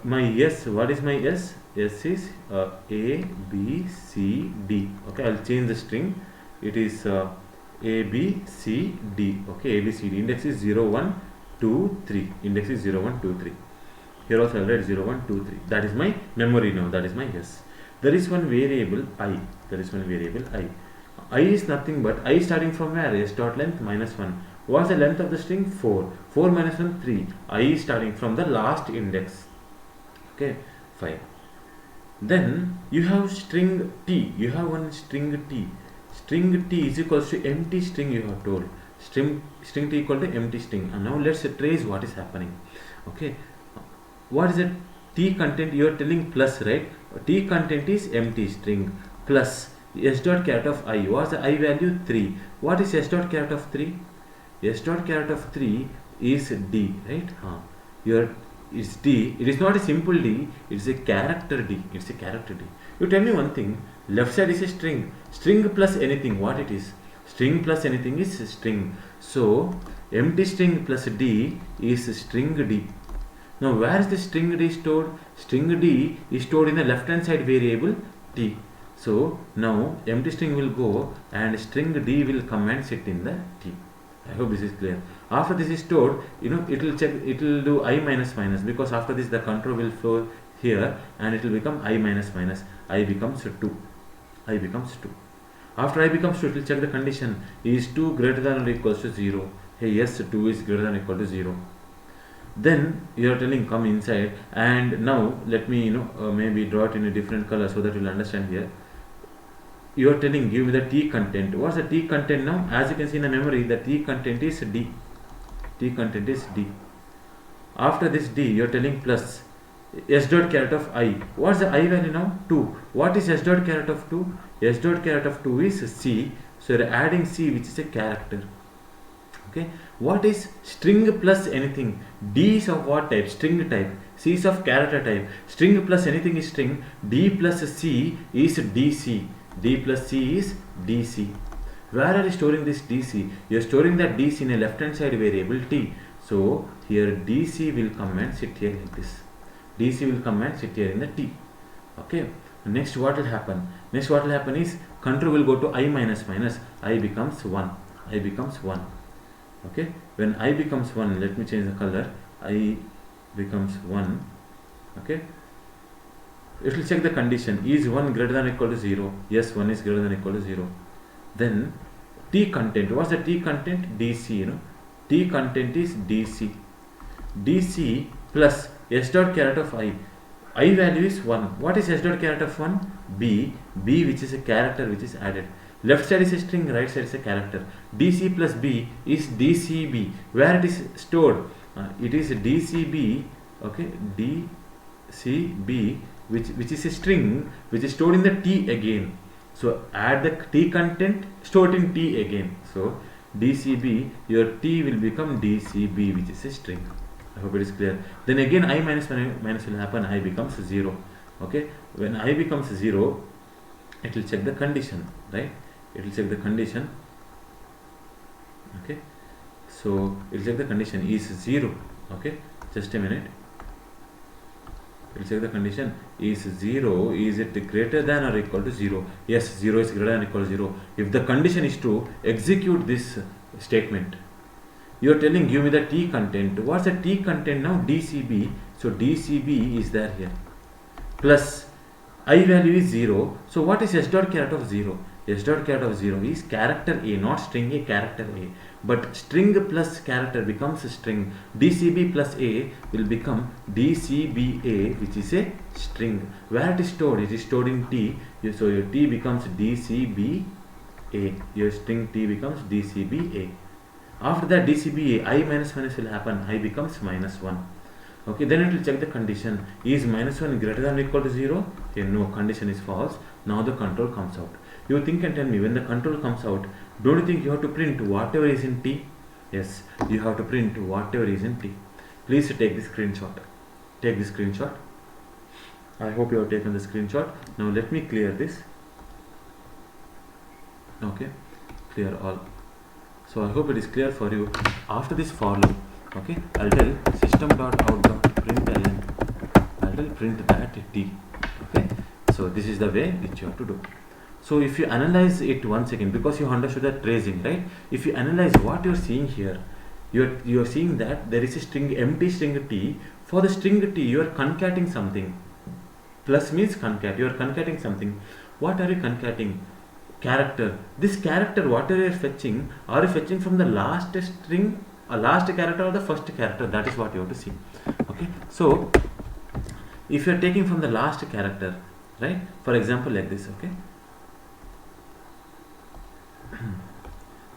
my S, what is my S? S is A, B, C, D. Okay, I'll change the string. It is A, B, C, D. Okay, A, B, C, D. Index is 0, 1, 2, 3. Index is 0, 1, 2, 3. Here also I'll write 0, 1, 2, 3. That is my memory now. That is my S. There is one variable I. There is one variable I. I is nothing but I starting from where? S dot length minus 1. What's the length of the string? 4. 4 minus 1, 3. I is starting from the last index. Okay, 5. Then you have string T. You have one string T. String T is equals to empty string you have told. String T equal to empty string. And now let's trace what is happening. Okay. What is it? T content you are telling plus, right? T content is empty string plus S dot caret of I. What's the I value? 3. What is S dot caret of 3? S dot caret of 3 is D, right? It's D. It is not a simple D. It's a character D. It's a character D. You tell me one thing. Left side is a string. String plus anything. What it is? String plus anything is string. So empty string plus D is string D. Now where is the string D stored? String D is stored in the left hand side variable T. So now empty string will go and string D will come and sit in the T. I hope this is clear. After this is stored, it will check, it will do I minus minus, because after this the control will flow here, and it will become I minus minus, I becomes 2, I becomes 2. After I becomes 2, it will check the condition, is 2 greater than or equals to 0? Hey, yes, 2 is greater than or equal to 0. Then you are telling come inside, and now let me maybe draw it in a different color so that you will understand here. You are telling give me the T content. What's the T content now? As you can see in the memory, the T content is D. T content is D. After this D, you are telling plus S dot caret of I. What's the I value now? 2. What is S dot caret of 2? S dot caret of 2 is C. So you are adding C, which is a character. Okay. What is string plus anything? D is of what type? String type. C is of character type. String plus anything is string. D plus C is DC. D plus C is DC. Where are you storing this DC? You are storing that DC in a left hand side variable T. So here DC will come and sit here like this. DC will come and sit here in the T. Okay. Next what will happen? Next what will happen is control will go to I minus minus. I becomes 1. I becomes 1. Okay. When I becomes 1, let me change the color. I becomes 1. Okay. It will check the condition, is 1 greater than or equal to 0? Yes, 1 is greater than or equal to 0. Then T content, what's the T content? DC, T content is DC. DC plus S dot caret of I. I value is 1. What is S dot caret of 1? B. B, which is a character which is added. Left side is a string, right side is a character. DC plus B is DCB. Where it is stored? It is DCB, okay, DCB, which is a string which is stored in the T again. So add the T content, store it in T again. So DCB, your T will become DCB, which is a string. I hope it is clear. Then again I minus minus will happen, I becomes 0. Okay, when I becomes 0, it will check the condition, right? It will check the condition. Okay, so it will check the condition is 0. Okay, just a minute. It will check the condition is 0. Is it greater than or equal to 0? Yes, 0 is greater than or equal to 0. If the condition is true, execute this statement. You are telling give me the T content. What's the T content now? DCB. So DCB is there here. Plus I value is 0. So what is S dot caret of 0? S dot caret of 0 is character A, not string A, character A. But string plus character becomes a string. DCB plus A will become DCBA, which is a string. Where it is stored? It is stored in T. So your T becomes DCBA. Your string T becomes DCBA. After that DCBA, I minus minus will happen. I becomes minus 1. Okay, then it will check the condition. Is minus 1 greater than or equal to 0? Okay, no, condition is false. Now the control comes out. You think and tell me, when the control comes out, don't you think you have to print whatever is in T? Yes, you have to print whatever is in T. Please take this screenshot. Take this screenshot. I hope you have taken the screenshot. Now let me clear this. Okay, clear all. So I hope it is clear for you. After this for loop, okay, I'll tell system.out.println. I'll tell print that T. Okay, so this is the way which you have to do. So if you analyze it once again, because you understood that tracing, right? If you analyze what you're seeing here, you're seeing that there is a string, empty string T. For the string T, you are concatenating something. Plus means concat. You are concatenating something. What are you concatenating? Character. This character, whatever you are fetching from the last string, a last character or the first character? That is what you have to see. Okay. So if you are taking from the last character, right? For example, like this. Okay.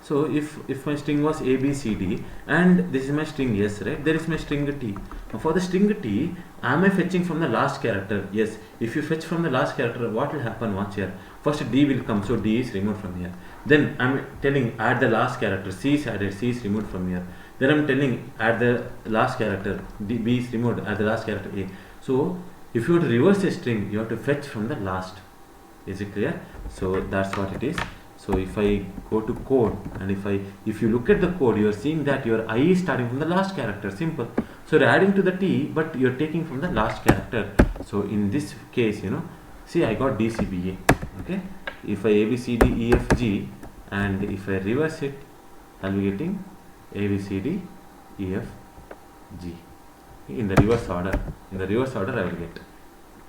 So if my string was A, B, C, D, and this is my string S, right? There is my string T. Now for the string T, am I fetching from the last character? Yes. If you fetch from the last character, what will happen? Watch here. First D will come, so D is removed from here. Then I'm telling add the last character. C is added, C is removed from here. Then I'm telling add the last character. D, B is removed, add the last character A. So if you want to reverse a string, you have to fetch from the last. Is it clear? So that's what it is. So if I go to code, and if you look at the code, you are seeing that your I is starting from the last character. Simple. So you're adding to the T, but you're taking from the last character. So in this case, see, I got DCBA. Okay. If I A B C D E F G, and if I reverse it, I'll be getting A B C D E F G in the reverse order. In the reverse order, I will get.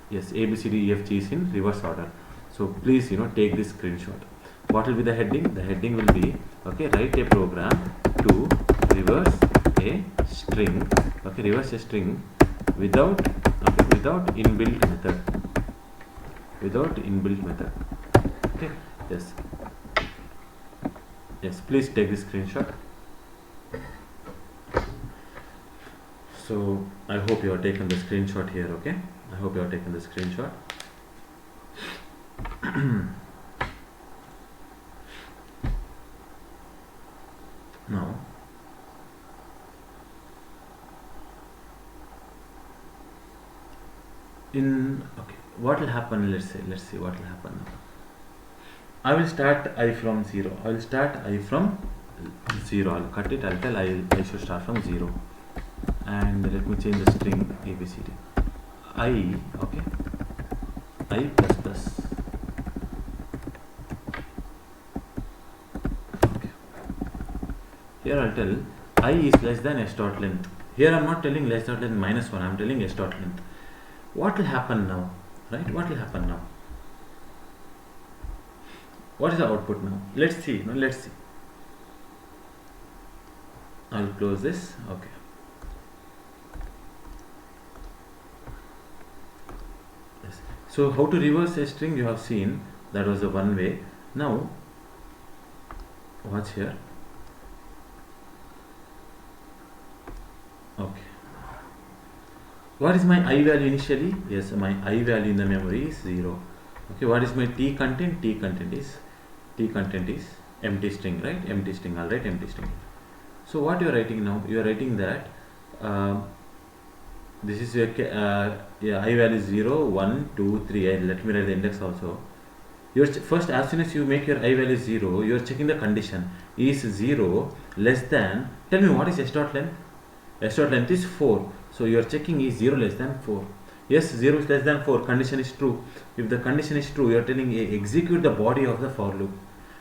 Yes, A, B, C, D, E, F, G is in reverse order. So please, take this screenshot. What will be the heading? The heading will be, okay, write a program to reverse a string, okay, reverse a string without inbuilt method, okay. Yes, please take this screenshot. So I hope you have taken the screenshot here, okay. I hope you have taken the screenshot. Now what will happen? Let's see what will happen now. I will start I from 0. I will start I from 0. I'll cut it. I'll tell I should start from 0, and let me change the string ABCD. I, okay, I plus plus. Okay. Here I'll tell I is less than s dot length. Here I'm not telling less dot length minus 1. I'm telling s dot length. What will happen now? Right? What will happen now? What is the output now? Let's see. Let's see. I'll close this. Okay. Yes. So how to reverse a string you have seen. That was the one way. Now watch here. Okay. What is my I value initially? Yes, my I value in the memory is 0. Okay, what is my T content? T content is empty string, right? Empty string. I'll write empty string. So what you are writing now? You are writing that this is your I value is 0, 1, 2, 3. Let me write the index also. First, as soon as you make your I value 0, you are checking the condition. Is 0 less than? Tell me what is s dot length? S dot length is 4. So you are checking is 0 less than 4. Yes, 0 is less than 4. Condition is true. If the condition is true, you are telling execute the body of the for loop.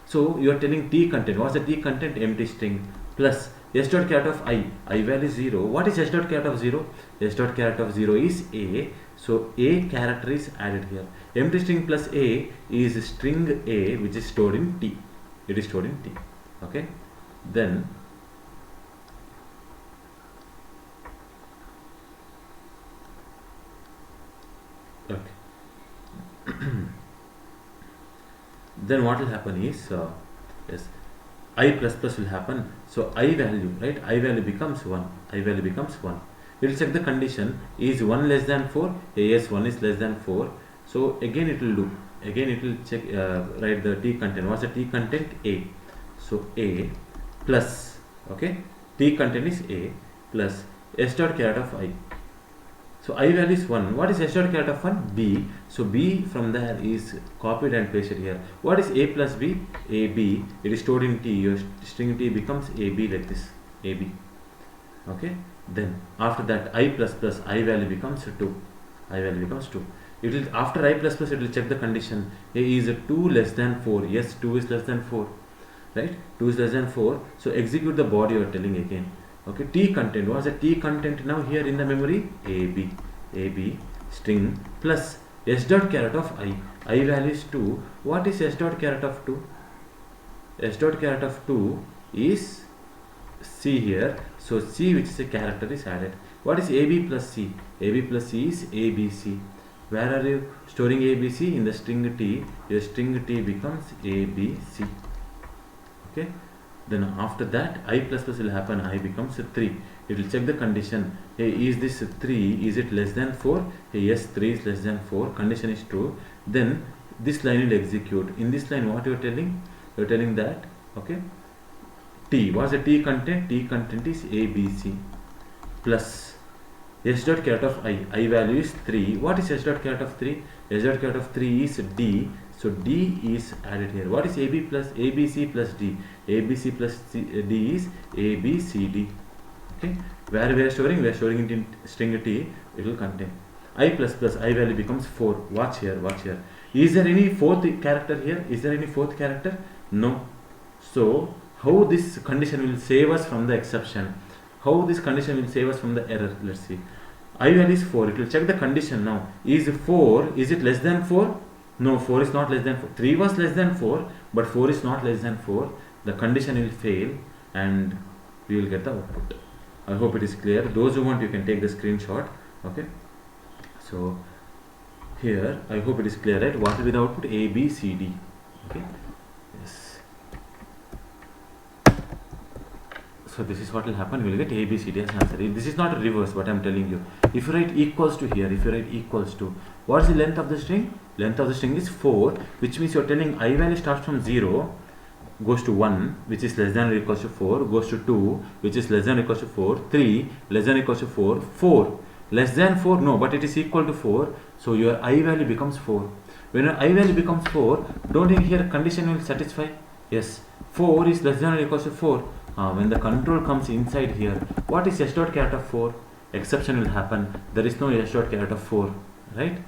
So you are telling T content. What's the T content? Empty string plus s dot character of I. I value 0. What is s dot character of 0? S dot character of 0 is A. So A character is added here. Empty string plus A is string A, which is stored in T. It is stored in T. Okay. Then then what will happen is yes, I plus plus will happen. So I value, right? I value becomes 1. I value becomes 1. It will check the condition. Is 1 less than 4? Yes, 1 is less than 4. So again it will do. Again it will check, write the T content. What's the T content? A. So A plus, okay, T content is A plus s dot character of I. So I value is 1. What is s dot character of 1? B. So B from there is copied and pasted here. What is A plus B? AB. It is stored in T. Your string T becomes AB like this. AB. Okay. Then after that I plus plus I value becomes 2. I value becomes 2. It will, after I plus plus, it will check the condition. A is 2 less than 4. Yes, 2 is less than 4. Right? 2 is less than 4. So execute the body you are telling again. Okay, T content. What's the T content now here in the memory? AB. AB string plus s dot character of I. I value is 2. What is s dot character of 2? S dot character of 2 is C here. So C, which is a character, is added. What is AB plus C? AB plus C is ABC. Where are you storing ABC? In the string T. Your string T becomes ABC. Okay. Then after that I plus plus will happen. I becomes 3. It will check the condition. Hey, is this 3? Is it less than 4? Hey, yes, 3 is less than 4. Condition is true. Then this line will execute. In this line, what you are telling? You are telling that, okay, T. What's the T content? T content is ABC plus s dot character of I. I value is 3. What is s dot character of 3? S dot character of 3 is D. So D is added here. What is AB plus ABC plus D? ABC plus D is ABCD. Okay. Where we are storing? We are storing it in string T. It will contain I plus plus. I value becomes 4. Watch here. Watch here. Is there any fourth character here? Is there any fourth character? No. So how this condition will save us from the exception? How this condition will save us from the error? Let's see. I value is 4. It will check the condition now. Is 4, is it less than 4? No, 4 is not less than 4. 3 was less than 4, but 4 is not less than 4. The condition will fail and we will get the output. I hope it is clear. Those who want, you can take the screenshot. Okay. So here, I hope it is clear, right? What will be the output? A, B, C, D. Okay. Yes. So this is what will happen. We will get A, B, C, D as answer. This is not a reverse, what I am telling you. If you write equals to here, if you write equals to, what is the length of the string? Length of the string is 4, which means you are telling I value starts from 0, goes to 1, which is less than or equals to 4, goes to 2, which is less than or equals to 4, 3, less than or equals to 4, 4, less than 4, no, but it is equal to 4, so your I value becomes 4. When your I value becomes 4, don't think here condition will satisfy? Yes, 4 is less than or equals to 4. When the control comes inside here, what is s dot caret of 4? Exception will happen. There is no s dot caret of 4, right?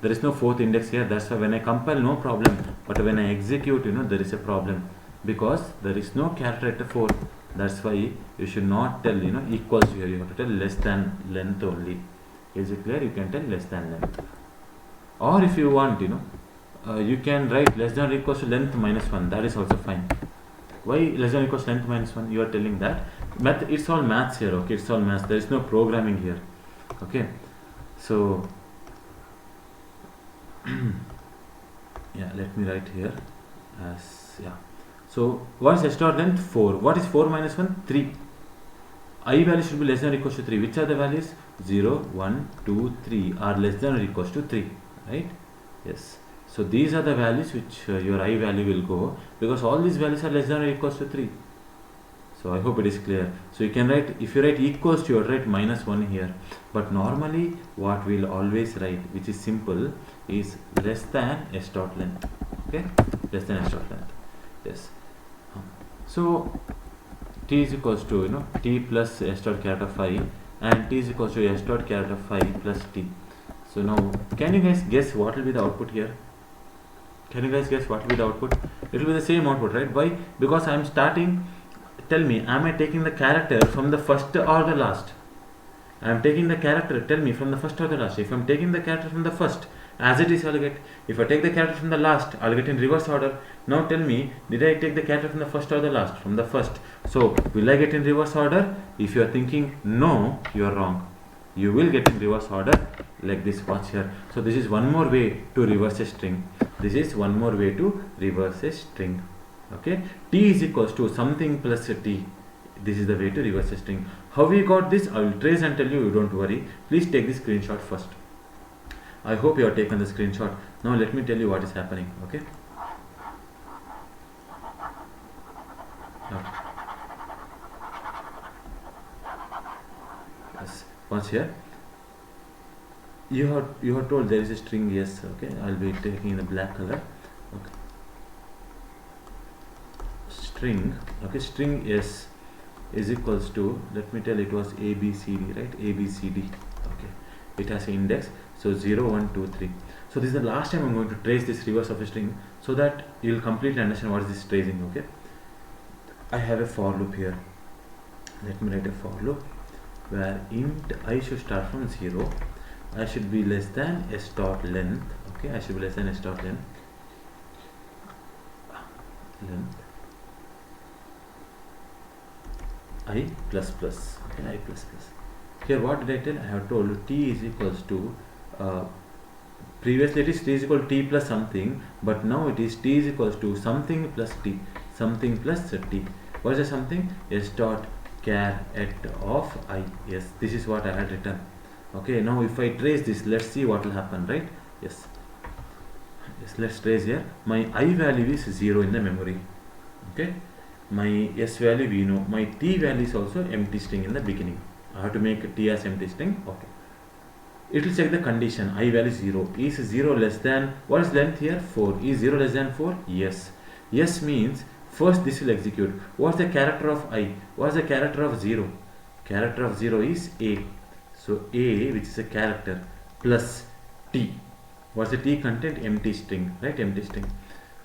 There is no fourth index here. That's why when I compile, no problem. But when I execute, there is a problem because there is no character at 4. That's why you should not tell equals here. You have to tell less than length only. Is it clear? You can tell less than length. Or if you want, you can write less than or equals to length minus 1. That is also fine. Why less than or equals to length minus 1? You are telling that. It's all maths here. Okay, it's all maths. There is no programming here. Okay, so yeah, let me write here as so what is s dot length? 4. What is 4 minus 1? 3. I value should be less than or equals to 3. Which are the values? 0, 1, 2, 3 are less than or equals to 3, right? Yes. So these are the values which your I value will go, because all these values are less than or equals to 3. So I hope it is clear. So you can write, if you write equals to, you write minus 1 here. But normally what we'll always write, which is simple, is less than s dot length. Okay, less than s dot length. Yes. So t is equals to t plus s dot caret of phi, and t is equals to s dot caret of phi plus t. So now, can you guys guess what will be the output here? Can you guys guess what will be the output? It will be the same output, right? Why? Because I am starting. Tell me, am I taking the character from the first or the last? I am taking the character. Tell me, from the first or the last. If I am taking the character from the first, as it is, I'll get. If I take the character from the last, I'll get in reverse order. Now tell me, did I take the character from the first or the last? From the first. So will I get in reverse order? If you are thinking no, you are wrong. You will get in reverse order like this. Watch here. So this is one more way to reverse a string. This is one more way to reverse a string. Okay, t is equals to something plus t. This is the way to reverse a string. How we got this, I will trace and tell you. Don't worry. Please take this screenshot first. I hope you have taken the screenshot. Now let me tell you what is happening. Okay. Yes. Watch here. You have told there is a string yes. Okay. I'll be taking in the black color. Okay. String. Okay. String yes is equals to. Let me tell it was A B C D, right? A B C D. Okay. It has an index. So 0, 1, 2, 3. So this is the last time I'm going to trace this reverse of a string, so that you will completely understand what is this tracing. Okay. I have a for loop here. Let me write a for loop where int I should start from 0. I should be less than s dot length. Okay, I should be less than s dot length. I plus plus. Okay, I plus plus. Here what did I tell? I have told t is equals to previously it is t is equal to t plus something, but now it is t is equals to something plus t, something plus t. What is the something? S dot caret of I. Yes, this is what I had written. Okay, now if I trace this, let's see what will happen, right? Yes, let's trace here. My I value is 0 in the memory. Okay, my s value we know. My t value is also empty string in the beginning. I have to make t as empty string. Okay, it will check the condition. I value 0. Is 0 less than, what is length here? 4. Is 0 less than 4? Yes. Yes means first this will execute. What's the character of I? What's the character of 0? Character of 0 is A. So A, which is a character, plus T. What's the T content? Empty string, right? Empty string.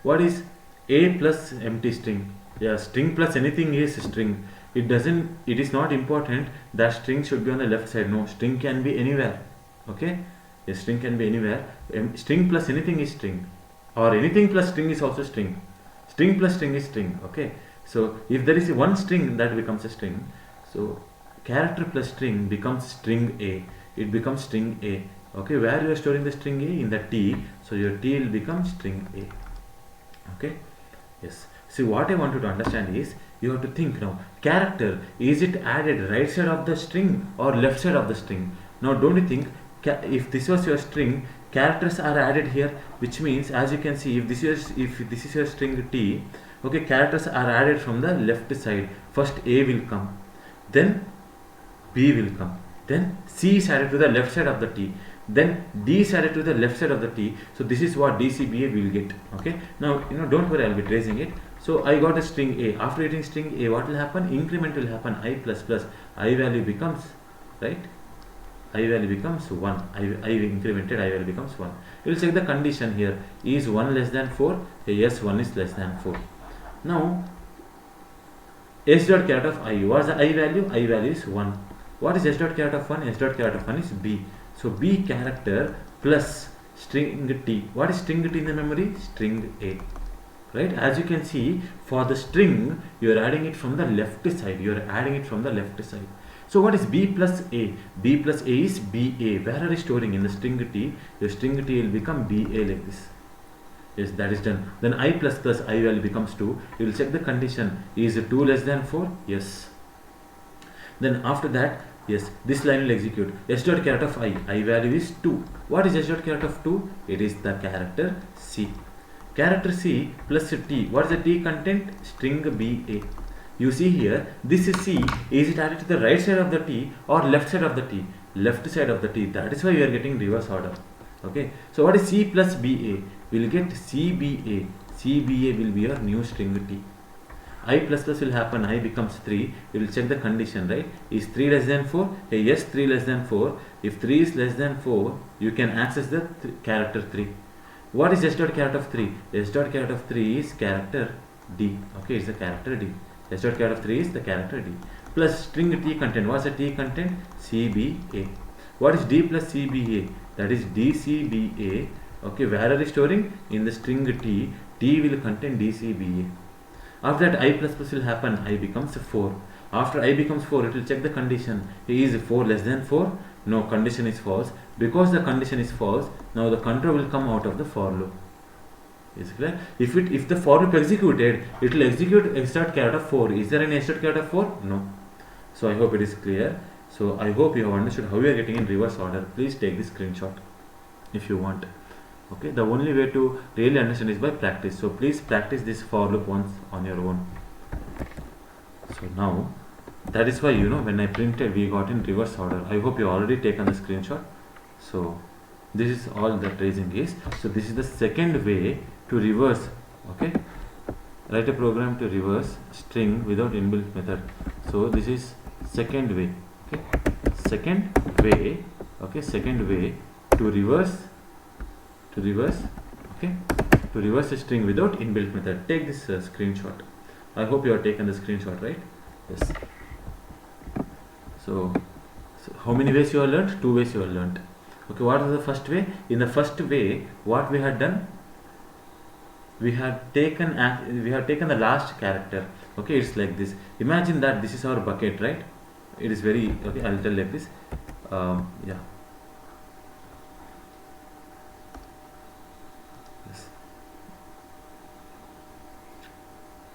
What is A plus empty string? Yeah, string plus anything is string. it is not important that string should be on the left side. No, string can be anywhere. Okay, a string can be anywhere. String plus anything is string, or anything plus string is also string. String plus string is string. Okay, so if there is one string, that becomes a string. So character plus string becomes string A. It becomes string A. Okay, where you are storing the string A? In the T. So your T will become string A. Okay, yes. See, what I want you to understand is, you have to think now, character, is it added right side of the string or left side of the string? Now don't you think, if this was your string, characters are added here, which means, as you can see, if this is your string T, okay, characters are added from the left side. First A will come, then B will come, then C is added to the left side of the T, then D is added to the left side of the T. So this is what DCBA will get. Okay, now don't worry, I'll be tracing it. So I got a string A. After getting string A, what will happen? Increment will happen. I plus plus, I value becomes, right, I value becomes 1. I incremented, I value becomes 1. You will check the condition here. Is 1 less than 4? Yes, 1 is less than 4. Now s dot caret of I, what is the I value? I value is 1. What is s dot caret of 1? S dot caret of 1 is B. So B character plus string T. What is string T in the memory? String A. Right? As you can see, for the string, you are adding it from the left side. You are adding it from the left side. So what is B plus A? B plus A is BA. Where are you storing? In the string T. Your string T will become BA like this. Yes, that is done. Then I plus plus, I value becomes 2. You will check the condition. Is 2 less than 4? Yes. Then after that, yes, this line will execute. S dot caret of I value is 2. What is S dot caret of 2? It is the character C. Character C plus T. What is the T content? String BA. You see here, this is C. Is it added to the right side of the T or left side of the T? Left side of the T. That is why you are getting reverse order. Okay. So what is C plus BA? We will get CBA. CBA will be your new string T. I plus plus will happen. I becomes 3. You will check the condition, right? Is 3 less than 4? Hey, yes, 3 less than 4. If 3 is less than 4, you can access the character 3. What is S dot caret of 3? S dot caret of 3 is character D. Okay, it's the character D. S dot caret of 3 is the character D. Plus string T content. What's the T content? CBA. What is D plus CBA? That is DCBA. Okay, where are you storing? In the string T. T will contain DCBA. After that, I plus plus will happen. I becomes 4. After I becomes 4, it will check the condition. Is 4 less than 4? No, condition is false. Because the condition is false, now the control will come out of the for loop. Is it clear? If the for loop executed, it will execute S dot caret of 4. Is there any S dot caret of 4? No. So I hope it is clear. So I hope you have understood how we are getting in reverse order. Please take this screenshot if you want. Okay, the only way to really understand is by practice. So please practice this for loop once on your own. So now, that is why when I printed, we got in reverse order. I hope you already taken the screenshot. So this is all the tracing is. So this is the second way to reverse. Okay, write a program to reverse string without inbuilt method. So this is second way. Okay, second way. Okay, second way to reverse. Okay, to reverse a string without inbuilt method. Take this screenshot. I hope you have taken the screenshot, right? Yes. So how many ways you have learned? 2 ways you have learned. Okay, what was the first way? In the first way, what we had done? We have taken the last character. Okay, it's like this. Imagine that this is our bucket, right? It is very okay. I'll tell like this. Yeah.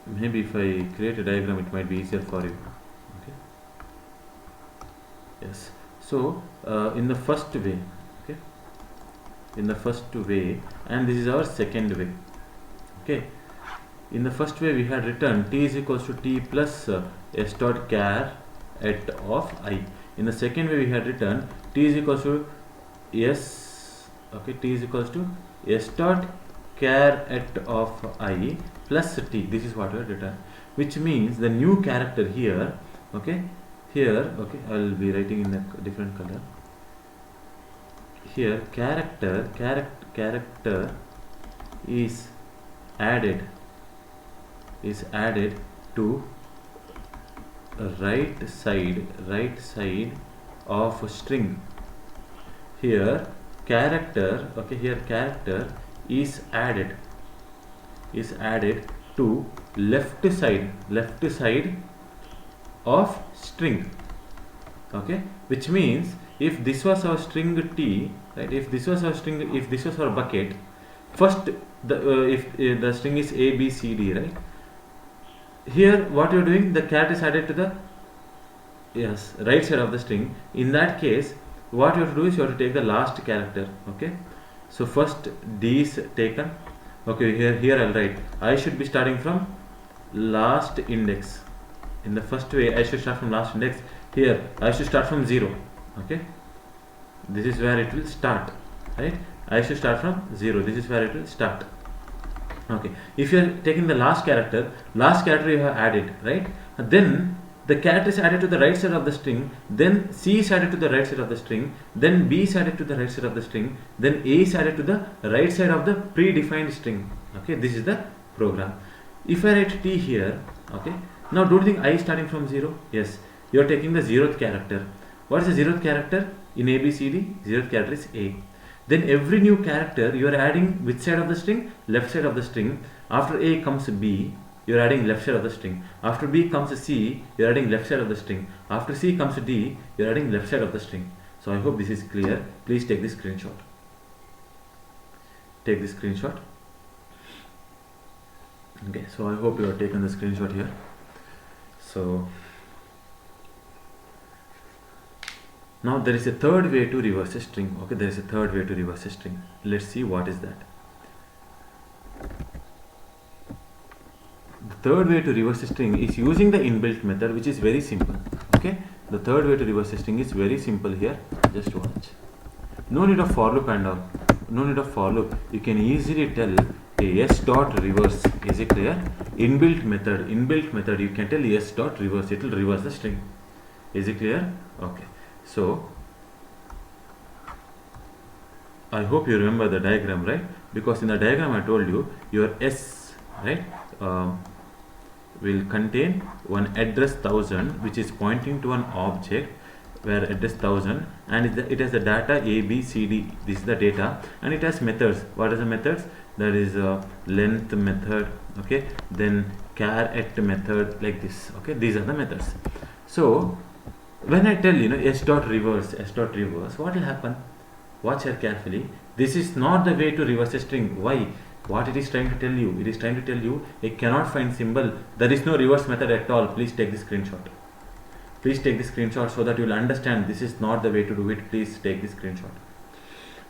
Maybe if I create a diagram, it might be easier for you. Okay. Yes. So in the first way, okay, in the first way, and this is our second way. Okay. In the first way, we had written t is equals to t plus s dot char at of I. In the second way, we had written t is equals to s. Okay, t is equals to s dot char at of I plus t. This is what we have written, which means the new character here. Okay, here. Okay, I will be writing in a different color. Here, character is added to right side of string. Here character, okay, here character is added to left side of string. Okay, which means if this was our string t, right, if this was our bucket, first if the string is a b c d, right, here what you're doing, the character is added to the right side of the string. In that case, what you have to do is you have to take the last character. Okay, so first d is taken. Okay, here I'll write, I should be starting from last index. In the first way I should start from last index. Here I should start from 0. Okay, this is where it will start, right? I should start from 0. This is where it will start. Okay, if you are taking the last character you have added, right? Then the character is added to the right side of the string, then C is added to the right side of the string, then B is added to the right side of the string, then A is added to the right side of the predefined string. Okay, this is the program. If I write T here, okay, now don't you think I is starting from 0? Yes, you are taking the 0th character. What is the 0th character? In ABCD, 0th character is A. Then every new character you are adding which side of the string? Left side of the string. After A comes B, you are adding left side of the string. After B comes C, you are adding left side of the string. After C comes D, you are adding left side of the string. So I hope this is clear. Please take this screenshot. Take this screenshot. Okay, so I hope you have taken the screenshot here. So now there is a third way to reverse a string. Okay, there is a third way to reverse a string. Let's see what is that. The third way to reverse a string is using the inbuilt method, which is very simple. Okay, the third way to reverse a string is very simple here. Just watch. No need of for loop and all. No need of for loop. You can easily tell a s dot reverse. Is it clear? Inbuilt method. You can tell s dot reverse. It will reverse the string. Is it clear? Okay. So I hope you remember the diagram, right? Because in the diagram I told you your S, right, will contain one address 1000, which is pointing to an object where address 1000, and it has the data A, B, C, D. This is the data, and it has methods. What are the methods? That is length method. Okay, then char at method, like this. Okay, these are the methods. So when I tell s dot reverse, what will happen? Watch here carefully. This is not the way to reverse a string. Why? What it is trying to tell you? It is trying to tell you a cannot find symbol. There is no reverse method at all. Please take this screenshot. Please take this screenshot so that you will understand this is not the way to do it. Please take this screenshot.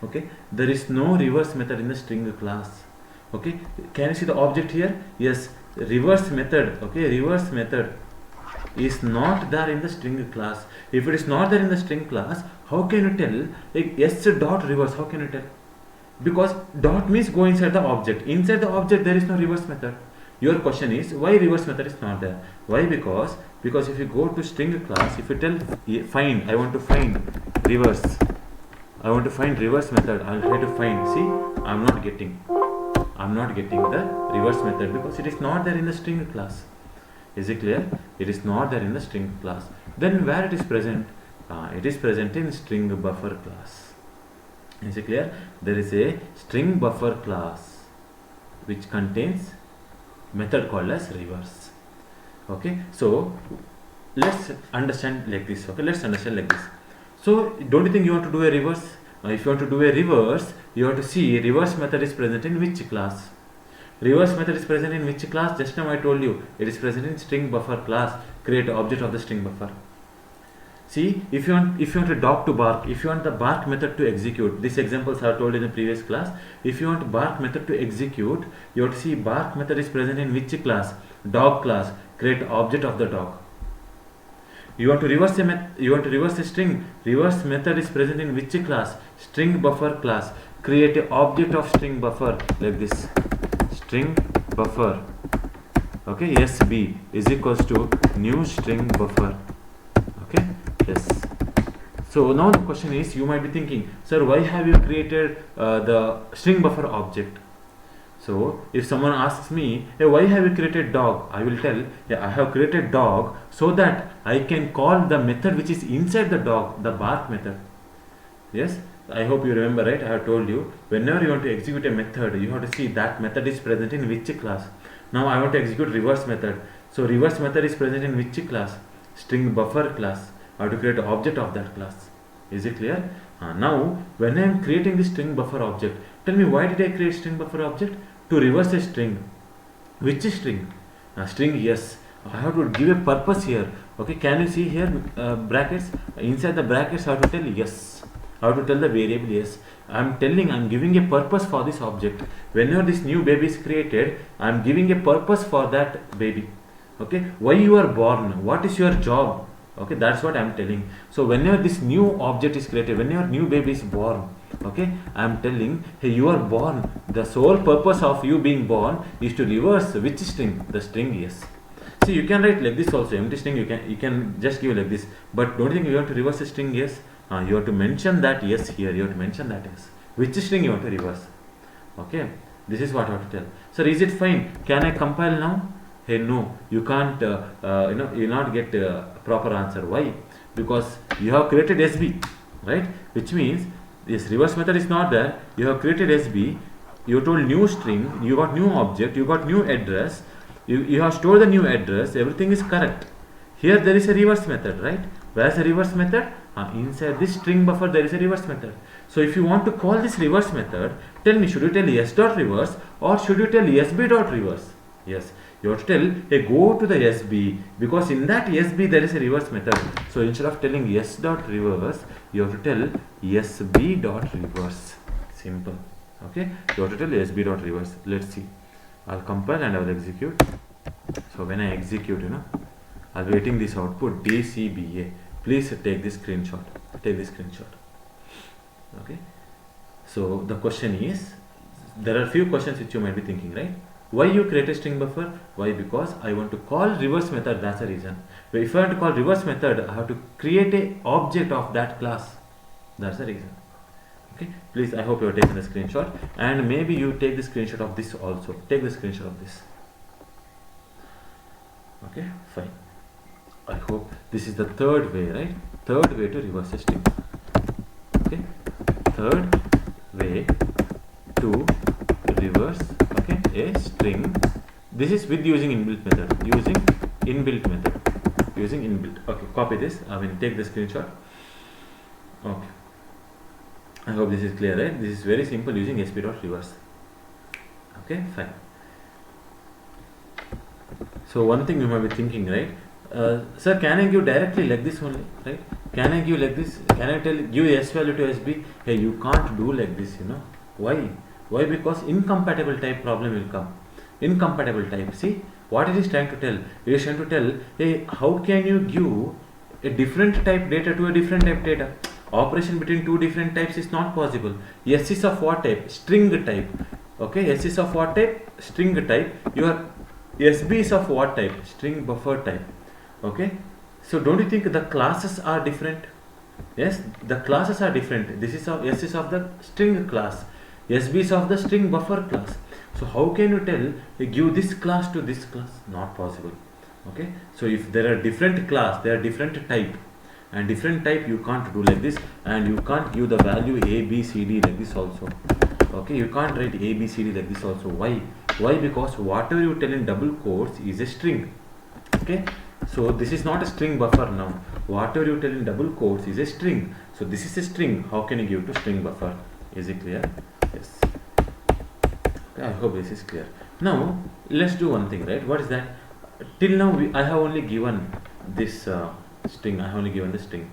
Okay, there is no reverse method in the string class. Okay, can you see the object here? Yes, reverse method. Okay, reverse method is not there in the string class. If it is not there in the string class, how can you tell like s dot reverse? How can you tell? Because dot means go inside the object. Inside the object there is no reverse method. Your question is why reverse method is not there? Why? Because if you go to string class, if you tell find, I want to find reverse, I want to find reverse method, I'll try to find. See, I'm not getting the reverse method because it is not there in the string class. Is it clear? It is not there in the string class. Then where it is present? It is present in string buffer class. Is it clear? There is a string buffer class which contains method called as reverse. Okay, so let's understand like this. Okay, let's understand like this. So don't you think you want to do a reverse? If you want to do a reverse, you have to see reverse method is present in which class. Reverse method is present in which class? Just now I told you it is present in string buffer class. Create object of the string buffer. See, if you want a dog to bark, if you want the bark method to execute, these examples are told in the previous class. If you want bark method to execute, you have to see bark method is present in which class? Dog class. Create object of the dog. You want to reverse a string. Reverse method is present in which class? String buffer class. Create a object of string buffer like this. String buffer. Okay, SB is equals to new string buffer. Okay, yes. So now the question is, you might be thinking, sir, why have you created the string buffer object? So if someone asks me, hey, why have you created dog? I will tell, yeah, I have created dog so that I can call the method which is inside the dog, the bark method. Yes, I hope you remember, right? I have told you, whenever you want to execute a method, you have to see that method is present in which class. Now I want to execute reverse method. So reverse method is present in which class? String buffer class. I have to create an object of that class. Is it clear? Now when I am creating this string buffer object, tell me, why did I create string buffer object? To reverse a string. Which string? String yes. I have to give a purpose here. Okay, can you see here brackets? Inside the brackets I have to tell yes. I have to tell the variable yes. I am giving a purpose for this object. Whenever this new baby is created, I am giving a purpose for that baby. Okay, why you are born? What is your job? Okay, that's what I am telling. So whenever this new object is created, whenever new baby is born, okay, I am telling, hey, you are born. The sole purpose of you being born is to reverse which string? The string yes. See, you can write like this also. Empty string you can just give like this. But don't you think you have to reverse a string yes? You have to mention that yes here. You have to mention that yes. Which string you want to reverse? Okay, this is what I have to tell. Sir, is it fine? Can I compile now? Hey, no, you can't. You will not get proper answer. Why? Because you have created SB, right? Which means this reverse method is not there. You have created SB. You told new string. You got new object. You got new address. You have stored the new address. Everything is correct. Here there is a reverse method, right? Where is the reverse method? Inside this string buffer there is a reverse method. So if you want to call this reverse method, tell me, should you tell yes dot reverse or should you tell SB dot reverse? Yes, you have to tell, hey, go to the SB, because in that SB there is a reverse method. So instead of telling yes dot reverse, you have to tell SB dot reverse. Simple. Okay, you have to tell SB dot reverse. Let's see. I'll compile and I will execute. So when I execute, I'll be getting this output DCBA. Please take this screenshot. Take this screenshot. Okay. So the question is, there are few questions which you might be thinking, right? Why you create a string buffer? Why? Because I want to call reverse method. That's the reason. But if I want to call reverse method, I have to create a object of that class. That's the reason. Okay. Please, I hope you have taken the screenshot, and maybe you take the screenshot of this also. Take the screenshot of this. Okay. Fine. I hope this is the third way, right? Third way to reverse a string. Okay. Third way to reverse, okay, a string. This is with using inbuilt method. Using inbuilt method. Using inbuilt. Okay. Copy this. I will take the screenshot. Okay. I hope this is clear, right? This is very simple using sp.reverse. Okay. Fine. So one thing you might be thinking, right? Sir, can I give directly like this only, right? Can I give like this? Can I give S value to SB? Hey, you can't do like this, Why? Why? Because incompatible type problem will come. Incompatible type. See what it is trying to tell? It is trying to tell, hey, how can you give a different type data to a different type data? Operation between two different types is not possible. S is of what type? String type. Okay, S is of what type? String type. Your SB is of what type? String buffer type. Okay, so don't you think the classes are different? Yes, the classes are different. This is of S is of the string class, SB is of the string buffer class. So how can you tell give this class to this class? Not possible. Okay, so if there are different class, there are different type, and different type you can't do like this, and you can't give the value A B C D like this also. Okay, you can't write A B C D like this also. Why? Why? Because whatever you tell in double quotes is a string. Okay. So this is not a string buffer now. Whatever you tell in double quotes is a string. So this is a string. How can you give to string buffer? Is it clear? Yes. Okay, I hope this is clear. Now let's do one thing, right? What is that? Till now I have only given this string. I have only given the string.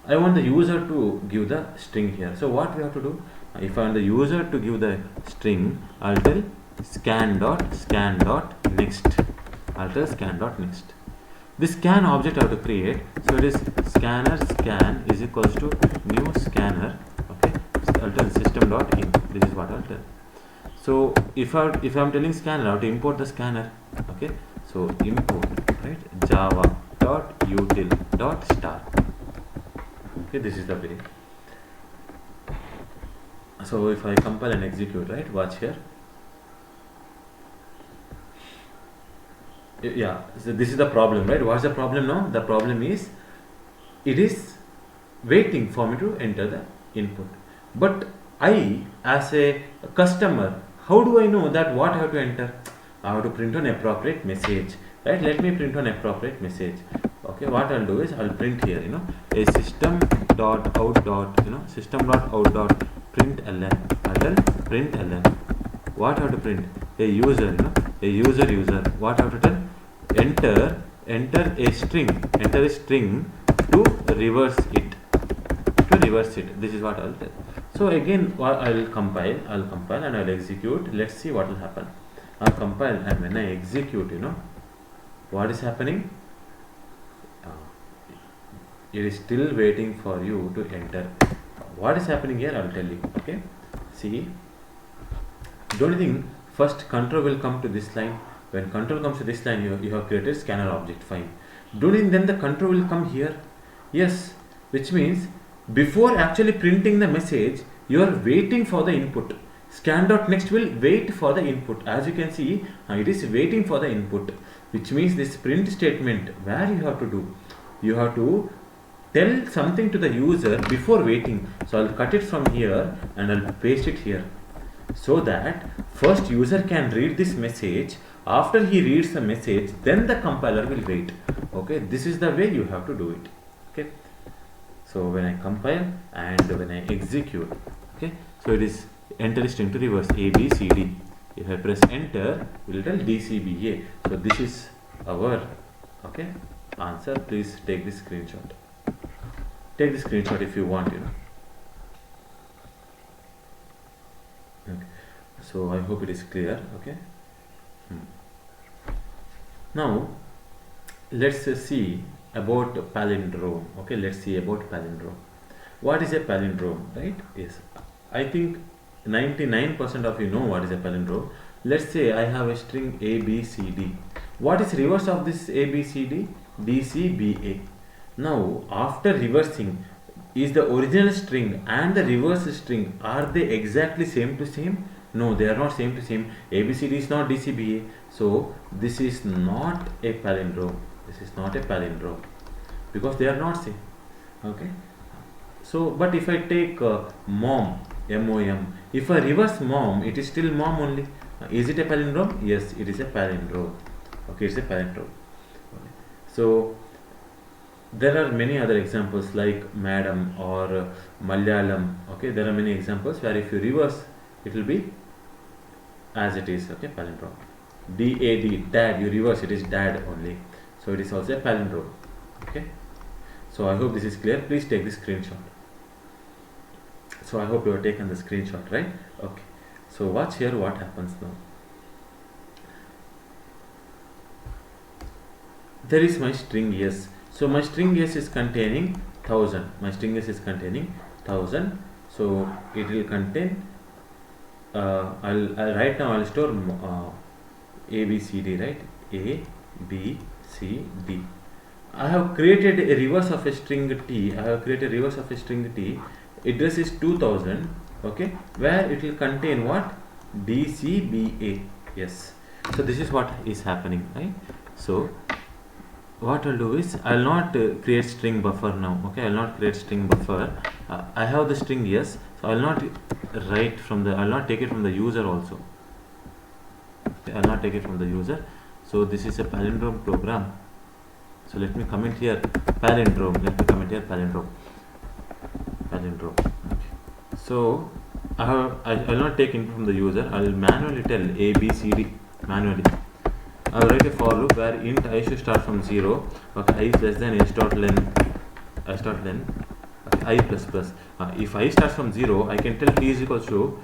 I want the user to give the string here. So what we have to do? If I want the user to give the string, I'll tell scan dot next. I'll tell scan dot next. This scan object I have to create. So it is scanner scan is equals to new scanner. Okay, I'll tell system.in. This is what I'll tell. So if I'm telling scanner, I have to import the scanner. Okay, so import, right, java dot util dot star. Okay, this is the way. So if I compile and execute, right, watch here. yeah, so this is the problem, right? What's the problem now? The problem is it is waiting for me to enter the input, but I, as a customer, how do I know that what I have to enter? I have to print on appropriate message, right? Let me print on appropriate message. Okay, what I'll do is I'll print here, a system dot out dot, system dot out dot println. I'll tell println. What I have to print? A user, a user. What I have to tell? Enter a string to reverse it. This is what I'll tell. So again, I'll compile and I'll execute. Let's see what will happen. I'll compile, and when I execute, what is happening? It is still waiting for you to enter. What is happening here? I'll tell you. Okay, see, the only thing, first control will come to this line. When control comes to this line, you have created scanner object, fine. Then the control will come here. Yes, which means before actually printing the message, you are waiting for the input. Scan.next will wait for the input. As you can see, it is waiting for the input, which means this print statement, where you have to do, you have to tell something to the user before waiting. So I'll cut it from here and I'll paste it here, so that first user can read this message. After he reads the message, then the compiler will wait. Okay, this is the way you have to do it. Okay, so when I compile and when I execute, okay, so it is enter string to reverse A B C D. If I press enter, it will tell DCBA. So this is our answer. Please take this screenshot. Take the screenshot if you want, Okay. So I hope it is clear. Okay. Now let's see about palindrome. Okay, let's see about palindrome. What is a palindrome, right? Yes, I think 99% of you know what is a palindrome. Let's say I have a string A B C D. What is reverse of this A B C D? DCBA. Now after reversing, is the original string and the reverse string, are they exactly same to same? No, they are not same to same. ABCD is not DCBA, so this is not a palindrome. This is not a palindrome because they are not same. Okay. So, but if I take mom, MOM, if I reverse mom, it is still mom only. Is it a palindrome? Yes, it is a palindrome. Okay, it's a palindrome. Okay. So there are many other examples like madam or Malayalam. Okay, there are many examples where if you reverse, it will be as it is. Okay, palindrome. DAD, dad, you reverse, it is dad only. So it is also a palindrome. Okay. So I hope this is clear. Please take this screenshot. So I hope you have taken the screenshot, right? Okay. So watch here what happens now. There is my string yes. So my string yes is containing 1000. My string yes is containing 1000. So it will contain. I'll right now I'll store A B C D, right? A B C D. I have created a reverse of a string T. Address is 2000. Okay, where it will contain what? DCBA. Yes. So this is what is happening, right? So what I'll do is I'll not create string buffer now. Okay, I'll not create string buffer. I have the string yes, so I'll not I'll not take it from the user also. Okay, I'll not take it from the user. So this is a palindrome program. So let me comment here palindrome. Okay. So I'll not take input from the user. I'll manually tell A B C D manually. I'll write a for loop where int I should start from 0. Okay, I is less than I plus plus. If I starts from 0, I can tell t is equals to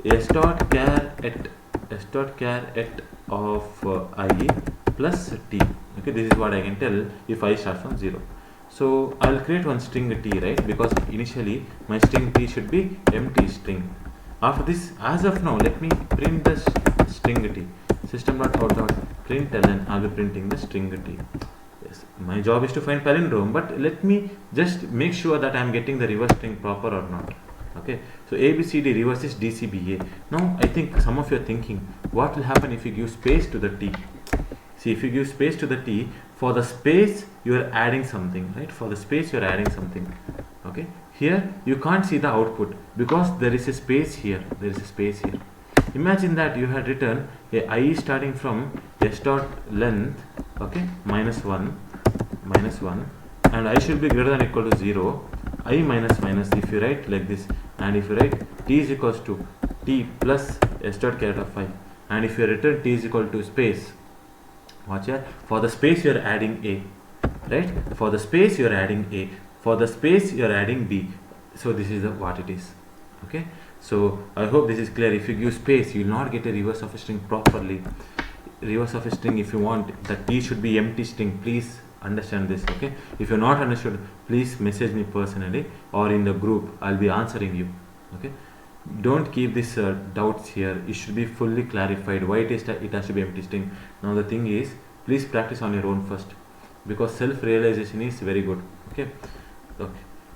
s dot char at of I plus t. Okay, this is what I can tell if I start from 0. So I'll create one string t, right? Because initially my string t should be empty string. After this, as of now, let me print the string t. System.out.println. I'll be printing the string t. Yes, my job is to find palindrome, but let me just make sure that I'm getting the reverse string proper or not. Okay, so ABCD reverse is DCBA. Now I think some of you are thinking, what will happen if you give space to the T? See, if you give space to the t, for the space you are adding something, right? For the space you are adding something. Okay. Here you can't see the output because there is a space here. There is a space here. Imagine that you had written a I starting from s dot length, okay, minus 1, and I should be greater than or equal to 0. I minus minus, if you write like this, and if you write t is equals to t plus s dot caret of 5, and if you return t is equal to space, watch here, for the space you are adding a, right? For the space you are adding a, for the space you are adding b. So this is what it is. Okay, so I hope this is clear. If you give space, you will not get a reverse of a string properly. Reverse of a string, if you want, the t should be empty string. Please understand this. Okay, if you're not understood, please message me personally or in the group. I'll be answering you. Okay, don't keep this doubts here. It should be fully clarified why it has to be empty string. Now the thing is, please practice on your own first, because self-realization is very good. Okay.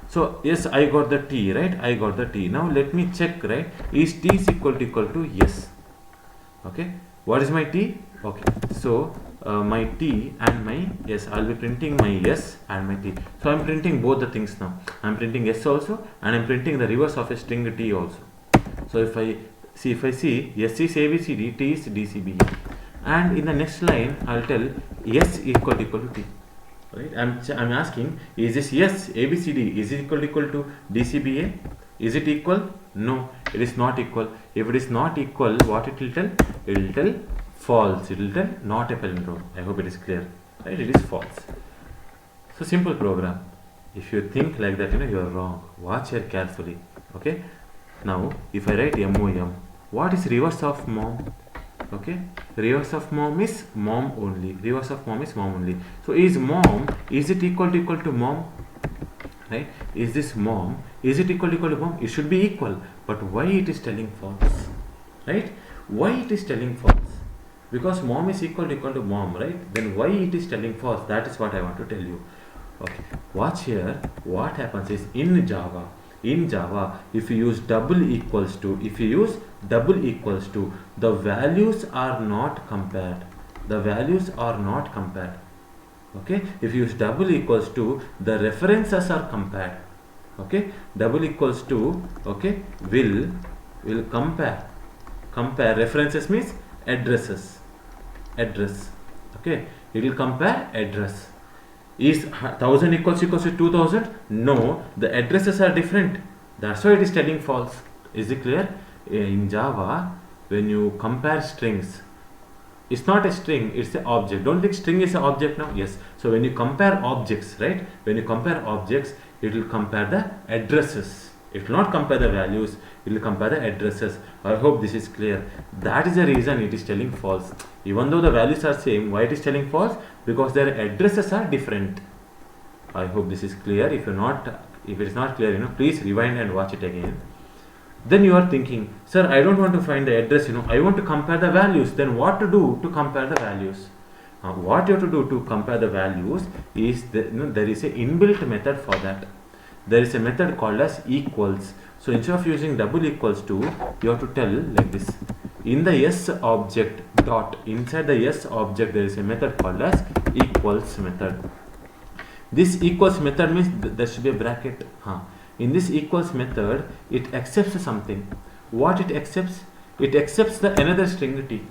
So yes, I got the t, right? I got the t. Now let me check, right? Is t is equal to yes? Okay. What is my t? Okay. So my t and my yes, I'll be printing my yes and my t. So I'm printing both the things now. I'm printing yes also, and I'm printing the reverse of a string t also. So if I see yes is ABCD, t is DCBA, and in the next line I'll tell yes equal to t. Right? I'm asking, is this yes ABCD is it equal to DCBA? Is it equal? No, it is not equal. If it is not equal, what it will tell? It will tell false. It will tell not a palindrome. I hope it is clear. Right? It is false. So simple program. If you think like that, you are wrong. Watch here carefully. Okay. Now, if I write MOM, what is reverse of mom? Okay, reverse of mom is mom only. Reverse of mom is mom only. So is mom, is it equal to mom? Right? Is this mom, is it equal to mom? It should be equal. But why it is telling false? Right? Why it is telling false? Because mom is equal to mom, right? Then why it is telling false? That is what I want to tell you. Okay. Watch here. What happens is in Java, if you use double equals to, the values are not compared. Okay, if you use double equals to, the references are compared. Okay, double equals to, okay, will compare. References means address. Okay, it will compare address. Is 1000 equals to 2000? No, the addresses are different. That's why it is telling false. Is it clear? In Java, when you compare strings, it's not a string, it's an object. Don't think string is an object now. Yes. So when you compare objects, right? When you compare objects, it will compare the addresses. It will not compare the values, it will compare the addresses. I hope this is clear. That is the reason it is telling false. Even though the values are same, why it is telling false? Because their addresses are different. I hope this is clear. If it is not clear, please rewind and watch it again. Then you are thinking, sir, I don't want to find the address, I want to compare the values. Then what to do to compare the values? What you have to do to compare the values is there is an inbuilt method for that. There is a method called as equals. So instead of using double equals to, you have to tell like this. In the yes object dot, inside the yes object there is a method called as equals method. This equals method means there should be a bracket. In this equals method, it accepts something. What it accepts? It accepts the another string t.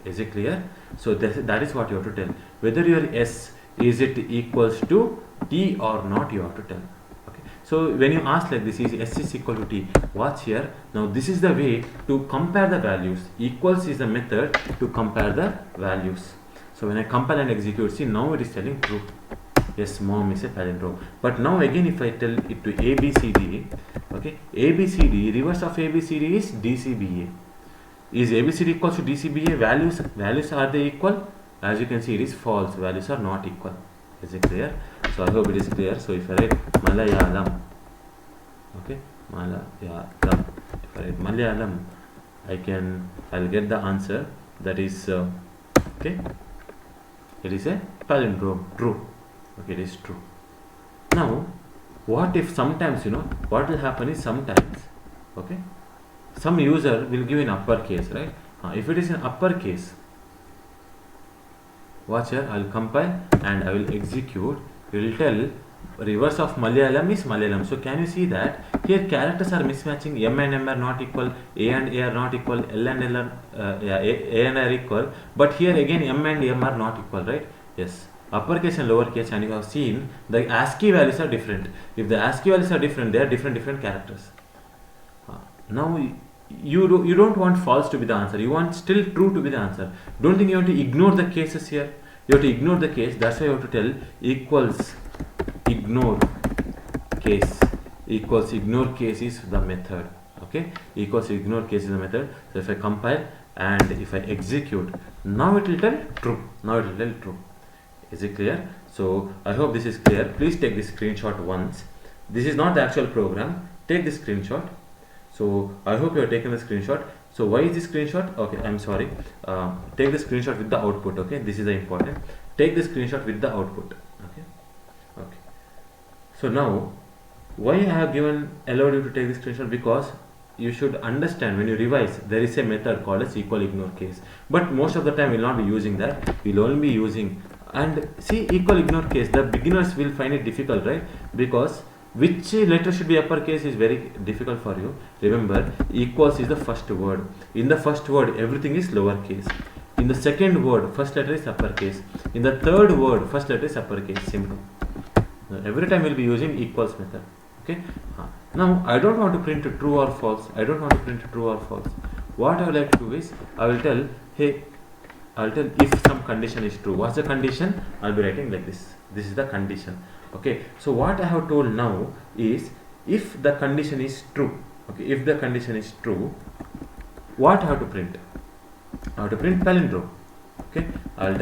Is it clear? So that is what you have to tell. Whether your s, is it equals to t or not, you have to tell. So when you ask like this, is s is equal to t, watch here. Now this is the way to compare the values. Equals is the method to compare the values. So when I compile and execute, see now it is telling true. Yes, mom is a palindrome. But now again if I tell it to ABCD, okay, ABCD, reverse of ABCD is DCBA. Is ABCD equals to DCBA? Values are they equal? As you can see, it is false. Values are not equal. Is it clear? So I hope it is clear. So if I write Malayalam, okay, Malayalam. If I write Malayalam, I'll get the answer. That is okay. It is a palindrome. True. Okay, it is true. Now, what if sometimes what will happen is sometimes, okay, some user will give in uppercase, right? If it is in uppercase, Watch here, I will compile and I will execute. It will tell reverse of Malayalam is Malayalam. So can you see that here characters are mismatching? M and M are not equal, A and A are not equal, L and L are A and R are equal, but here again M and M are not equal, right? Yes, uppercase and lowercase, and you have seen the ASCII values are different. If the ASCII values are different, they are different characters. Now you don't want false to be the answer, you want still true to be the answer. Don't think you have to ignore the cases here. You have to ignore the case. That's why you have to tell equals ignore case, equals ignore case is the method. Okay, equals ignore case is the method. So if I compile and if I execute, now it will tell true. Now it will tell true. Is it clear? So I hope this is clear. Please take this screenshot once. This is not the actual program. Take this screenshot. So I hope you have taken the screenshot. So why is this screenshot? Okay, I'm sorry. Take the screenshot with the output. Okay, this is the important. Take the screenshot with the output. Okay. Okay. So now, why I have allowed you to take this screenshot? Because you should understand when you revise, there is a method called as equal ignore case. But most of the time we will not be using that. We will only be using, and see, equal ignore case. The beginners will find it difficult, right? Because which letter should be uppercase is very difficult for you. Remember, equals is the first word. In the first word, everything is lowercase. In the second word, first letter is uppercase. In the third word, first letter is uppercase. Simple. Every time we'll be using equals method. Okay. Now I don't want to print true or false. I don't want to print true or false. What I would like to do is I will tell, hey, I'll tell if some condition is true. What's the condition? I'll be writing like this. This is the condition. Okay, so what I have told now is if the condition is true. Okay, if the condition is true, what I have to print? I have to print palindrome. Okay, I'll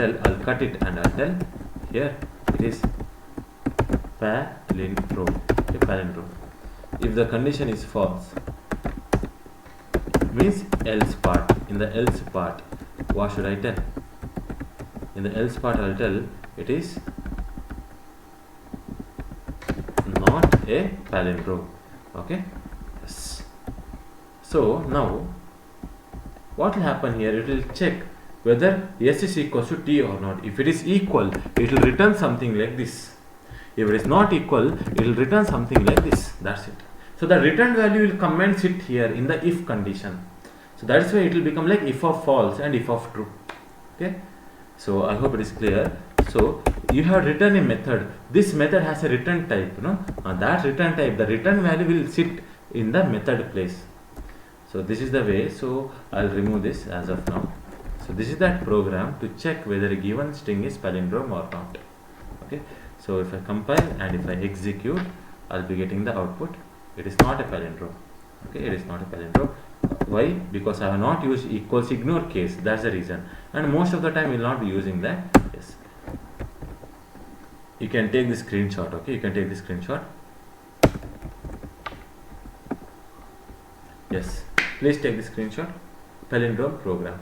cut it and I'll tell here it is palindrome. Okay, palindrome. If the condition is false, means else part. In the else part, what should I tell? In the else part, I'll tell it is not a palindrome. Okay. Yes. So now what will happen here? It will check whether S is equal to T or not. If it is equal, it will return something like this. If it is not equal, it will return something like this. That's it. So the return value will come and sit here in the if condition. So that's why it will become like if of false and if of true. Okay. So I hope it is clear. So you have written a method. This method has a return type, no? That return type, the return value will sit in the method place. So this is the way. So I'll remove this as of now. So this is that program to check whether a given string is palindrome or not. Okay. So if I compile and if I execute, I'll be getting the output. It is not a palindrome. Okay, it is not a palindrome. Why? Because I have not used equals ignore case. That's the reason. And most of the time we will not be using that. Yes. You can take the screenshot. Okay, you can take the screenshot. Yes, please take the screenshot. Palindrome program.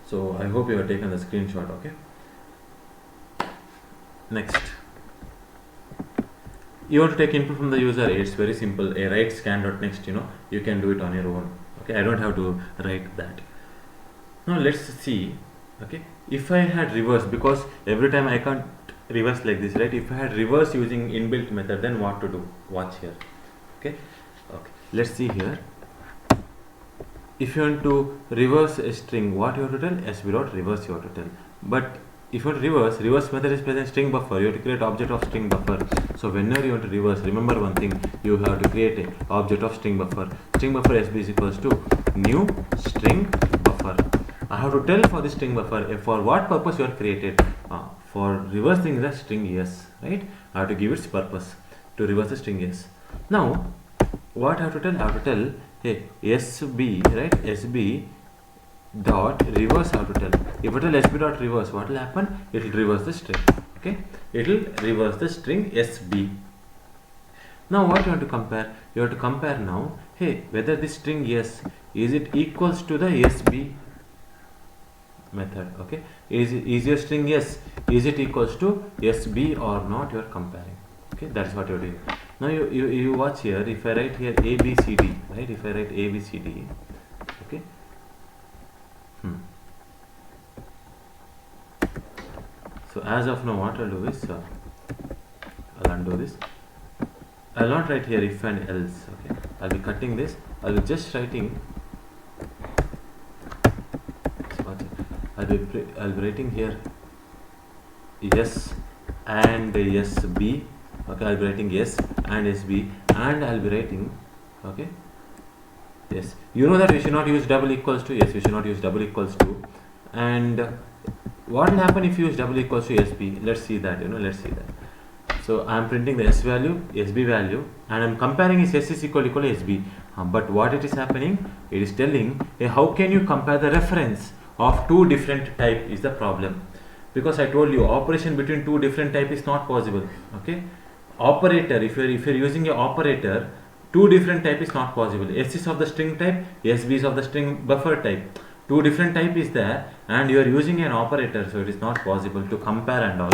So I hope you have taken the screenshot. Okay. Next, you want to take input from the user. It's very simple. A write scan.next. You can do it on your own. Okay, I don't have to write that. Now let's see. Okay, if I had reverse, because every time I can't reverse like this, right? If I had reverse using inbuilt method, then what to do? Watch here. Okay. Okay. Let's see here. If you want to reverse a string, what you have to tell? SB dot reverse you have to tell. But if you want to reverse method is present string buffer. You have to create object of string buffer. So whenever you want to reverse, remember one thing: you have to create a object of string buffer. String buffer SB is equals to new string buffer. I have to tell for the string buffer for what purpose you are created. For reversing the string yes, right? I have to give its purpose to reverse the string yes. Now what I have to tell? I have to tell, hey, SB, right? SB dot reverse. I have to tell. If I tell SB dot reverse, what will happen? It will reverse the string. Okay, it will reverse the string SB. Now what you want to compare? You have to compare now. Hey, whether this string yes is it equals to the SB method. Okay, is your string yes, is it equals to SB or not? You are comparing. Okay, that's what you are doing. Now you watch here. If I write here A B C D, right? If I write A B C D, okay. So as of now, what I'll do is I'll undo this. I'll not write here if and else. Okay, I'll be cutting this. I'll be just writing. I'll be writing here yes and yes B. Okay, I'll be writing yes and SB, and I'll be writing, okay, yes. You know that we should not use double equals to. Yes, we should not use double equals to. And what will happen if you use double equals to SB? Let's see that. Let's see that. So I'm printing the S value, SB value, and I'm comparing is S is equal to SB. But what it is happening? It is telling, how can you compare the reference of two different type is the problem. Because I told you operation between two different type is not possible. Okay, operator, if you're using a operator, two different type is not possible. S is of the string type, SB is of the string buffer type. Two different type is there, and you are using an operator, so it is not possible to compare and all.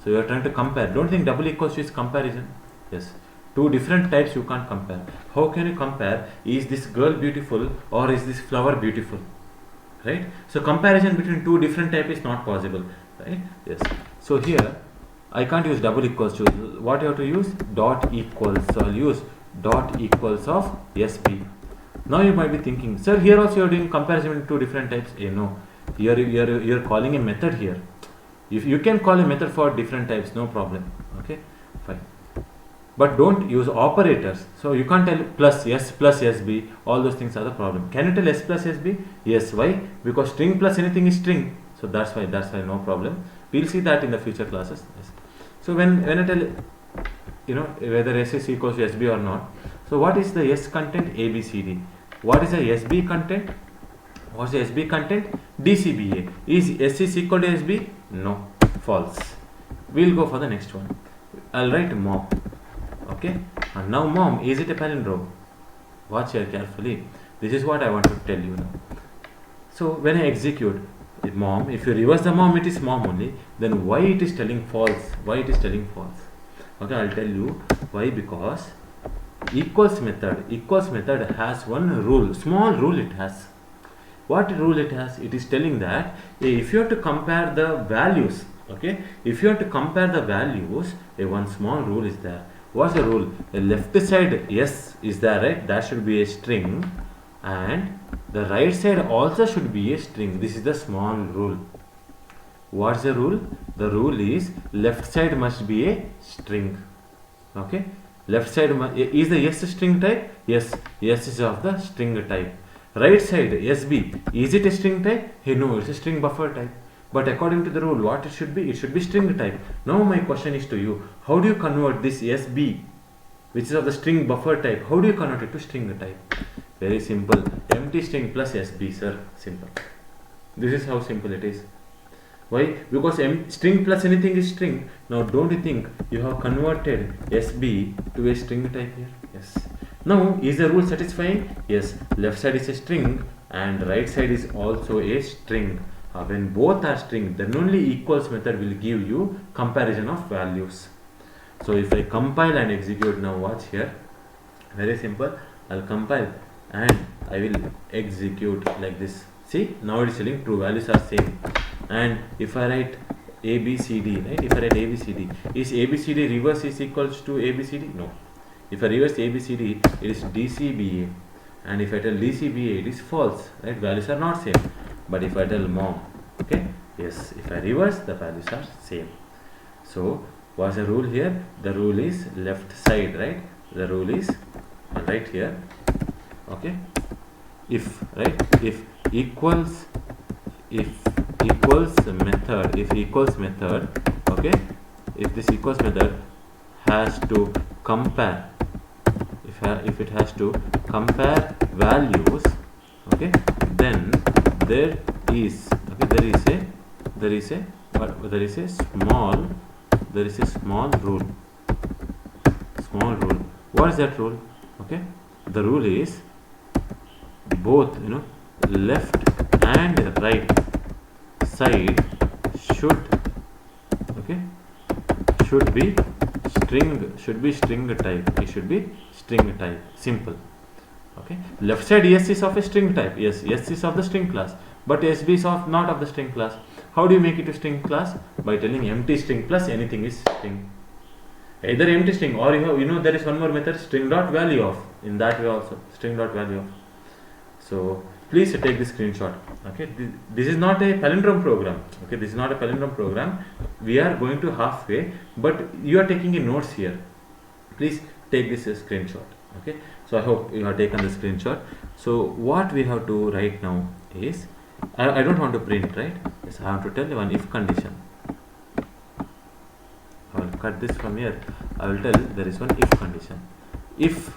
So you are trying to compare. Don't think double equals to is comparison. Yes, two different types you can't compare. How can you compare? Is this girl beautiful or is this flower beautiful? Right? So comparison between two different type is not possible. Right? Yes. So here I can't use double equals to. What you have to use? Dot equals. So I'll use dot equals of SB. Now you might be thinking, sir, here also you are doing comparison between two different types. No, you're calling a method here. If you can call a method for different types, no problem. Okay, fine. But don't use operators. So you can't tell plus S plus SB. All those things are the problem. Can you tell S plus SB? Yes. Why? Because string plus anything is string. So that's why no problem. We'll see that in the future classes. Yes. So when I tell whether S is equals to SB or not. So what is the S content? ABCD. What is the SB content? What's the SB content? DCBA. Is S is equal to SB? No. False. We'll go for the next one. I'll write mom. Okay. And now mom, is it a palindrome? Watch here carefully. This is what I want to tell you now. So when I execute mom, if you reverse the mom, it is mom only. Then why it is telling false? Why it is telling false? Okay, I'll tell you why. Because equals method has one rule, small rule it has. What rule it has? It is telling that if you have to compare the values, okay, if you have to compare the values, one small rule is there. What's the rule? The left side yes is there, right? That should be a string, and the right side also should be a string. This is the small rule. What's the rule? The rule is left side must be a string. Okay, left side is the yes string type. Yes is of the string type. Right side SB, is it a string type? Hey, no, it's a string buffer type. But according to the rule, what it should be? It should be string type. Now my question is to you, how do you convert this SB, which is of the string buffer type, how do you convert it to string type? Very simple. Empty string plus SB, sir. Simple. This is how simple it is. Why? Because string plus anything is string. Now don't you think you have converted SB to a string type here? Yes. Now is the rule satisfying? Yes. Left side is a string and right side is also a string. When both are string, then only equals method will give you comparison of values. So if I compile and execute, now watch here. Very simple. I'll compile and I will execute like this. See, now it is telling true, values are same. And if I write ABCD, right? If I write ABCD, is ABCD reverse is equals to ABCD? No. If I reverse ABCD, it is DCBA. And if I tell DCBA, it is false, right? Values are not same. But if I tell mom, okay, yes, if I reverse, the values are same. So what's the rule here? The rule is left side, right? The rule is right here, okay. If equals method, okay, if this equals method has to compare, if it has to compare values, okay, then there is a small rule. What is that rule? Okay, the rule is both left and right side should be string should be string type. It should be string type. Simple. Okay. Left side yes is of a string type. Yes, yes is of the string class, but SB is of not of the string class. How do you make it a string class? By telling empty string plus anything is string. Either empty string or there is one more method, string dot value of. In that way also, string dot value of. So please take this screenshot. Okay, this is not a palindrome program. Okay, this is not a palindrome program. We are going to halfway, but you are taking a notes here. Please take this screenshot. Okay, so I hope you have taken the screenshot. So what we have to write now is, I don't want to print, right? Yes, I have to tell you one if condition. I will cut this from here. I will tell there is one if condition. If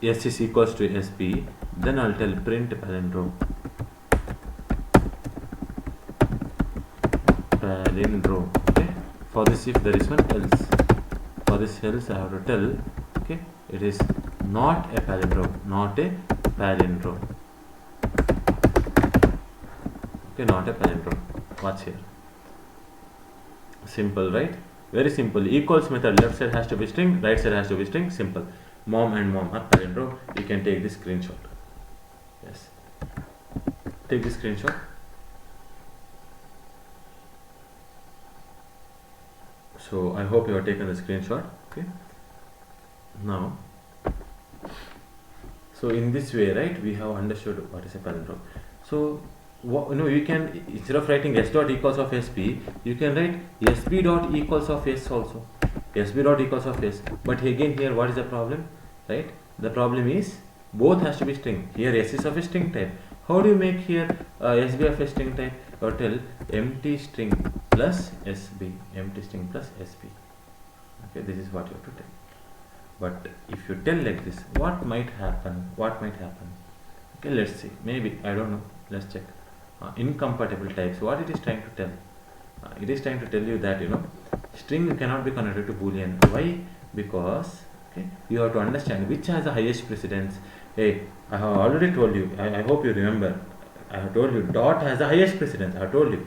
S is equals to SB, then I will tell print palindrome. Palindrome. Okay. For this, if there is one else, for this else I have to tell, okay, it is not a palindrome, not a palindrome. Okay, not a palindrome. Watch here. Simple, right? Very simple. Equals method, left side has to be string, right side has to be string. Simple. Mom and mom are palindrome. You can take this screenshot. Yes. Take this screenshot. So I hope you have taken the screenshot. Okay. Now, so in this way, right, we have understood what is a palindrome. So you can, instead of writing S dot equals of SP, you can write SB dot equals of S also. SB dot equals of S. But again here, what is the problem? Right? The problem is both has to be string. Here S is of a string type. How do you make here SB of a string type? Or tell empty string plus SB. Empty string plus SB. Okay, this is what you have to tell. But if you tell like this, what might happen? What might happen? Okay, let's see. Maybe, I don't know. Let's check. Incompatible types. What it is trying to tell? It is trying to tell you that string cannot be converted to boolean. Why? Because you have to understand which has the highest precedence. Hey, I have already told you. I hope you remember. I have told you dot has the highest precedence. I have told you.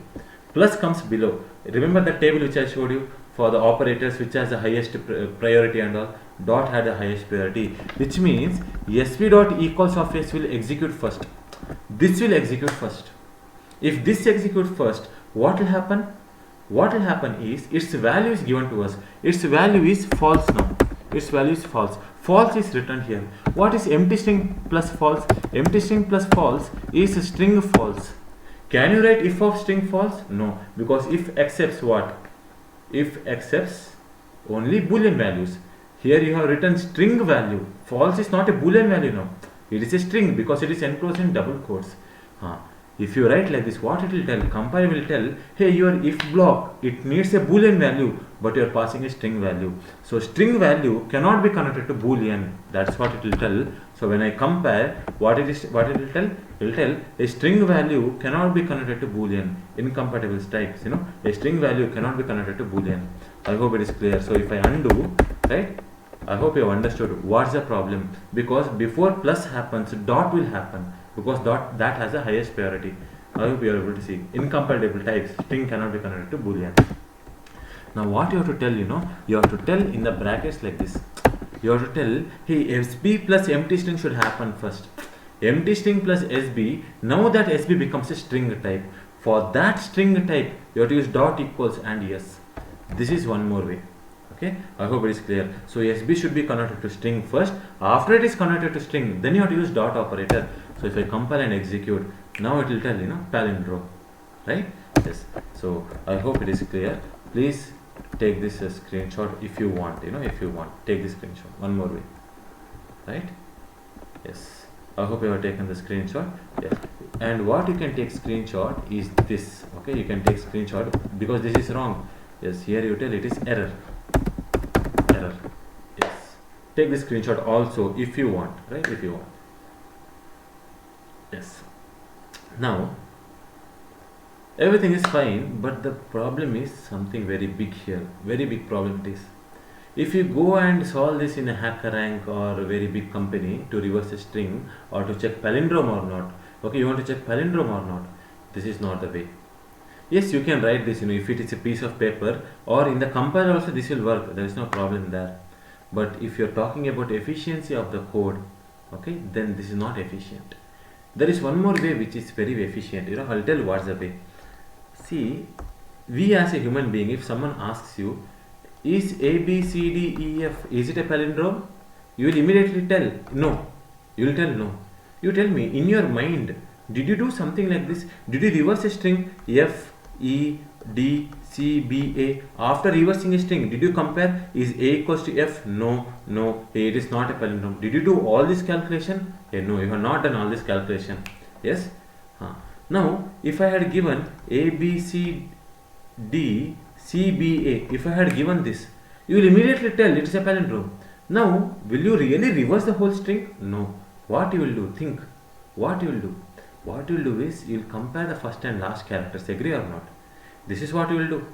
Plus comes below. Remember the table which I showed you for the operators which has the highest priority and all. Dot had the highest priority, which means SV dot equals of S will execute first. This will execute first. If this executes first, what will happen? What will happen is its value is given to us. Its value is false now. Its value is false. False is written here. What is empty string plus false? Empty string plus false is string false. Can you write if of string false? No, because if accepts what? If accepts only boolean values. Here you have written string value. False is not a boolean value now. It is a string because it is enclosed in double quotes. If you write like this, what it will tell? Compiler will tell, hey, your if block, it needs a boolean value, but you are passing a string value. So string value cannot be converted to boolean. That's what it will tell. So when I compare, what it will tell? It will tell a string value cannot be converted to boolean. Incompatible types, a string value cannot be converted to boolean. I hope it is clear. So if I undo, right? I hope you have understood what's the problem. Because before plus happens, dot will happen. Because that has the highest priority. I hope you are able to see. Incompatible types, string cannot be converted to boolean. Now what you have to tell, you have to tell in the brackets like this. You have to tell, hey, SB plus empty string should happen first. Empty string plus SB, now that SB becomes a string type. For that string type, you have to use dot equals and yes. This is one more way. Okay, I hope it is clear. So SB should be converted to string first. After it is converted to string, then you have to use dot operator. So if I compile and execute, now it will tell palindrome, right? Yes. So I hope it is clear. Please take this screenshot if you want. If you want, take this screenshot. One more way, right? Yes. I hope you have taken the screenshot. Yes. And what you can take screenshot is this. Okay, you can take screenshot because this is wrong. Yes. Here you tell it is error. Error. Yes. Take the screenshot also if you want, right? If you want. Yes. Now everything is fine, but the problem is something very big here. Very big problem it is. If you go and solve this in a HackerRank or a very big company to reverse a string or to check palindrome or not, okay, you want to check palindrome or not, this is not the way. Yes, you can write this, if it is a piece of paper, or in the compiler also this will work. There is no problem there. But if you're talking about efficiency of the code, okay, then this is not efficient. There is one more way which is very efficient. I'll tell what's the way. See, we as a human being, if someone asks you, is A, B, C, D, E, F, is it a palindrome? You will immediately tell no. You will tell no. You tell me, in your mind, did you do something like this? Did you reverse a string F, E, D, C, B, A? After reversing a string, did you compare, is A equals to F? No, no, it is not a palindrome. Did you do all this calculation? No, you have not done all this calculation. Yes? Now, if I had given A, B, C, D, C, B, A, if I had given this, you will immediately tell it is a palindrome. Now, will you really reverse the whole string? No. What you will do? Think. What you will do? What you will do is, you will compare the first and last characters, agree or not? This is what you will do.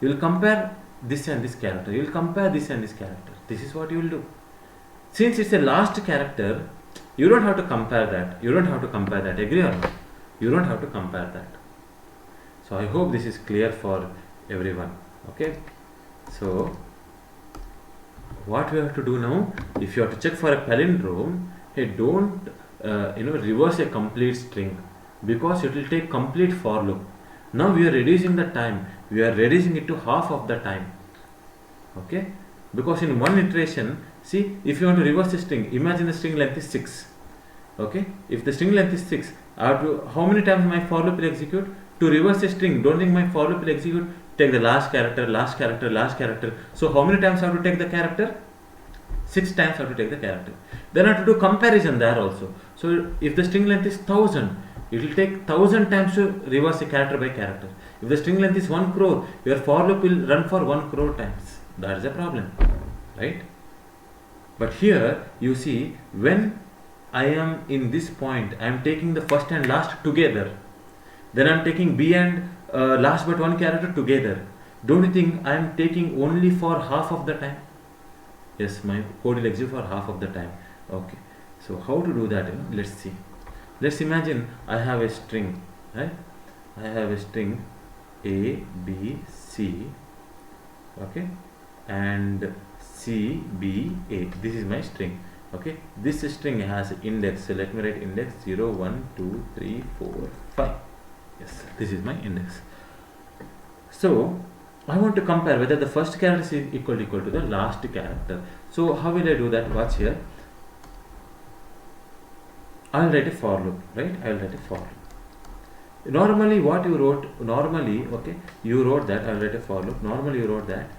You will compare this and this character. You will compare this and this character. This is what you will do. Since it's a last character, you don't have to compare that. You don't have to compare that, agree or not? You don't have to compare that. So I hope this is clear for everyone. Okay. So what we have to do now, if you have to check for a palindrome, hey, don't reverse a complete string, because it will take complete for loop. Now we are reducing the time. We are reducing it to half of the time. Okay, because in one iteration, see, if you want to reverse a string, imagine the string length is 6. Okay, if the string length is 6, I have to, how many times my for loop will execute? To reverse a string, don't think my for loop will execute. Take the last character, last character, last character. So how many times I have to take the character? 6 times I have to take the character. Then I have to do comparison there also. So if the string length is 1000, it will take 1000 times to reverse a character by character. If the string length is 1 crore, your for loop will run for 1 crore times. That is a problem, right? But here you see, when I am in this point, I am taking the first and last together. Then I am taking B and last but one character together. Don't you think I am taking only for half of the time? Yes, my code will execute for half of the time. Okay. So how to do that? Let's see. Let's imagine I have a string, right? I have a string A, B, C, okay, and C, B, A. This is my string. Okay, this string has index. So let me write index 0, 1, 2, 3, 4, 5. Yes, this is my index. So I want to compare whether the first character is equal to the last character. So how will I do that? Watch here. I will write a for loop, right? I will write a for loop. Normally what you wrote, okay, you wrote that, I will write a for loop. Normally you wrote that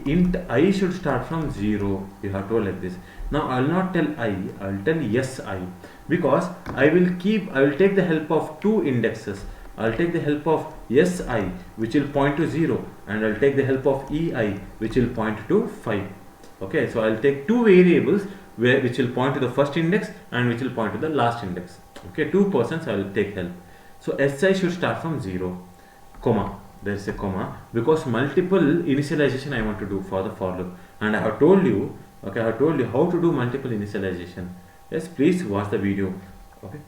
int I should start from 0. You have told like this. Now I will not tell I will tell yes I, because I will take the help of two indexes. I will take the help of yes I, which will point to 0, and I will take the help of ei, which will point to 5. Okay, so I will take two variables which will point to the first index and which will point to the last index. Okay, 2 persons I will take help. So si should start from 0, comma. There is a comma, because multiple initialization I want to do for the for loop, and I have told you, okay, I have told you how to do multiple initialization. Yes, please watch the video, okay,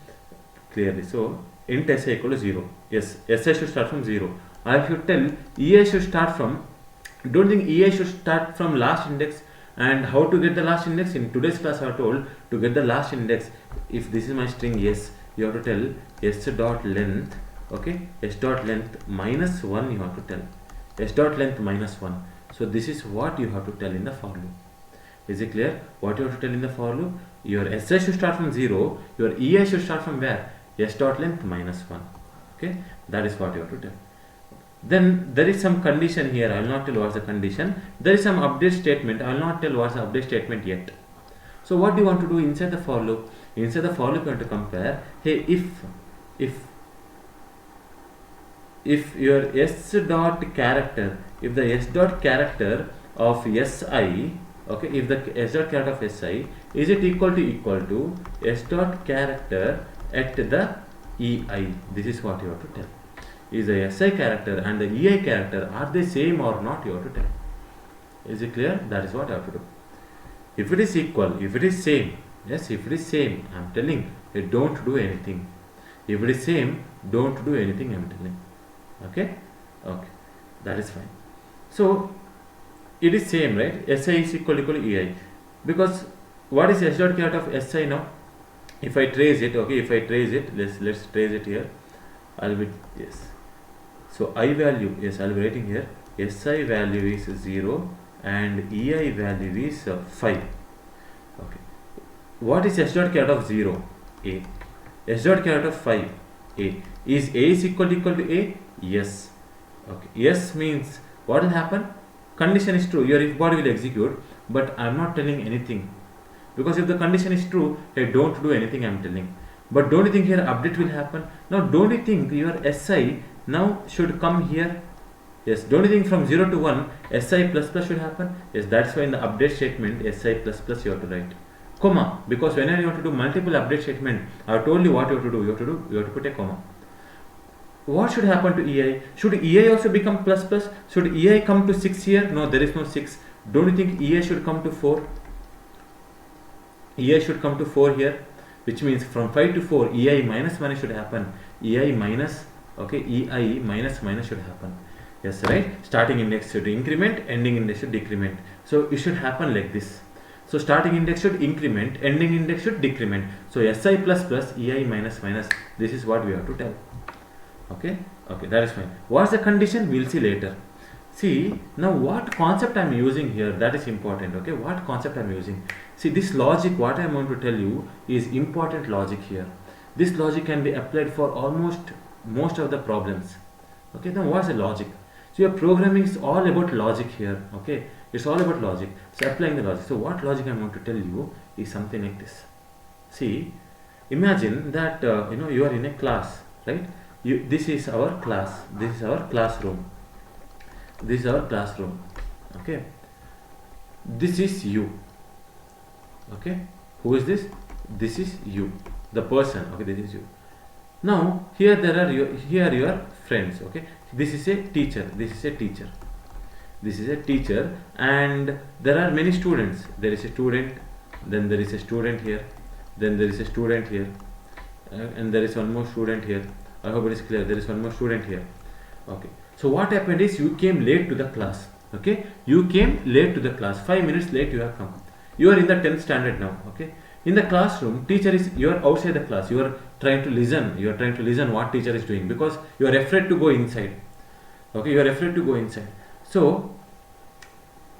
clearly. So int si equal to 0. Yes, si should start from 0. I should tell ei should start from, don't think ei should start from last index. And how to get the last index? In today's class I have told, to get the last index, if this is my string yes, you have to tell s dot length, okay, s dot length minus 1 you have to tell, s dot length minus 1. So this is what you have to tell in the for loop. Is it clear? What you have to tell in the for loop? Your si should start from 0, your ei should start from where? S dot length minus 1. Okay, that is what you have to tell. Then there is some condition here. I will not tell what's the condition. There is some update statement. I will not tell what's the update statement yet. So what do you want to do inside the for loop? Inside the for loop you want to compare, hey, if your s dot character, if the s dot character of si, okay, if the s dot character of si, is it equal to s dot character at the ei? This is what you have to tell. Is the si character and the ei character, are they same or not? You have to tell. Is it clear? That is what I have to do. If it is equal, if it is same, yes, if it is same, I am telling, don't do anything. If it is same, don't do anything, I am telling. Okay, Okay, that is fine. So it is same, right? Si is equal to ei, because what is s dot k out of si now? If I trace it, okay, if I trace it, let's trace it here. I'll be, yes. So I value, yes, I'll be writing here. Si value is 0 and ei value is 5. Okay. What is s dot k out of 0? A. S dot k out of 5? A. Is A is equal to A? Yes. Okay. Yes means what will happen? Condition is true. Your if body will execute, but I am not telling anything. Because if the condition is true, hey, don't do anything, I am telling. But don't you think here update will happen? Now don't you think your SI now should come here? Yes, don't you think from 0 to 1 SI plus plus should happen? Yes, that's why in the update statement SI plus plus you have to write. Comma, because whenever you want to do multiple update statement, I have told you what you have to do. You have to put a comma. What should happen to EI? Should EI also become plus plus? Should EI come to 6 here? No, there is no 6. Don't you think EI should come to 4? EI should come to 4 here, which means from 5 to 4 EI minus minus should happen. EI minus, okay, EI minus minus should happen. Yes, right? Starting index should increment, ending index should decrement. So it should happen like this. So starting index should increment, ending index should decrement. So SI plus plus, EI minus minus. This is what we have to tell. Okay, okay, that is fine. What's the condition? We'll see later. See, now what concept I am using here, that is important. Okay, what concept I am using? See, this logic, what I am going to tell you is important logic here. This logic can be applied for almost most of the problems. Okay, now what's the logic? So your programming is all about logic here. Okay, it's all about logic. So applying the logic. So what logic I am going to tell you is something like this. See, imagine that you are in a class, right? This is our class. This is our classroom. This is our classroom. Okay. This is you. Okay. Who is this? This is you. The person. Okay. This is you. Now here are your friends. Okay. This is a teacher. This is a teacher. This is a teacher, and there are many students. There is a student. Then there is a student here. Then there is a student here, and there is one more student here. I hope it is clear. There is one more student here. Okay. So what happened is you came late to the class. Okay. You came late to the class. 5 minutes late you have come. You are in the 10th standard now. Okay. In the classroom, teacher is, you are outside the class. You are trying to listen. You are trying to listen what teacher is doing because you are afraid to go inside. Okay. You are afraid to go inside. So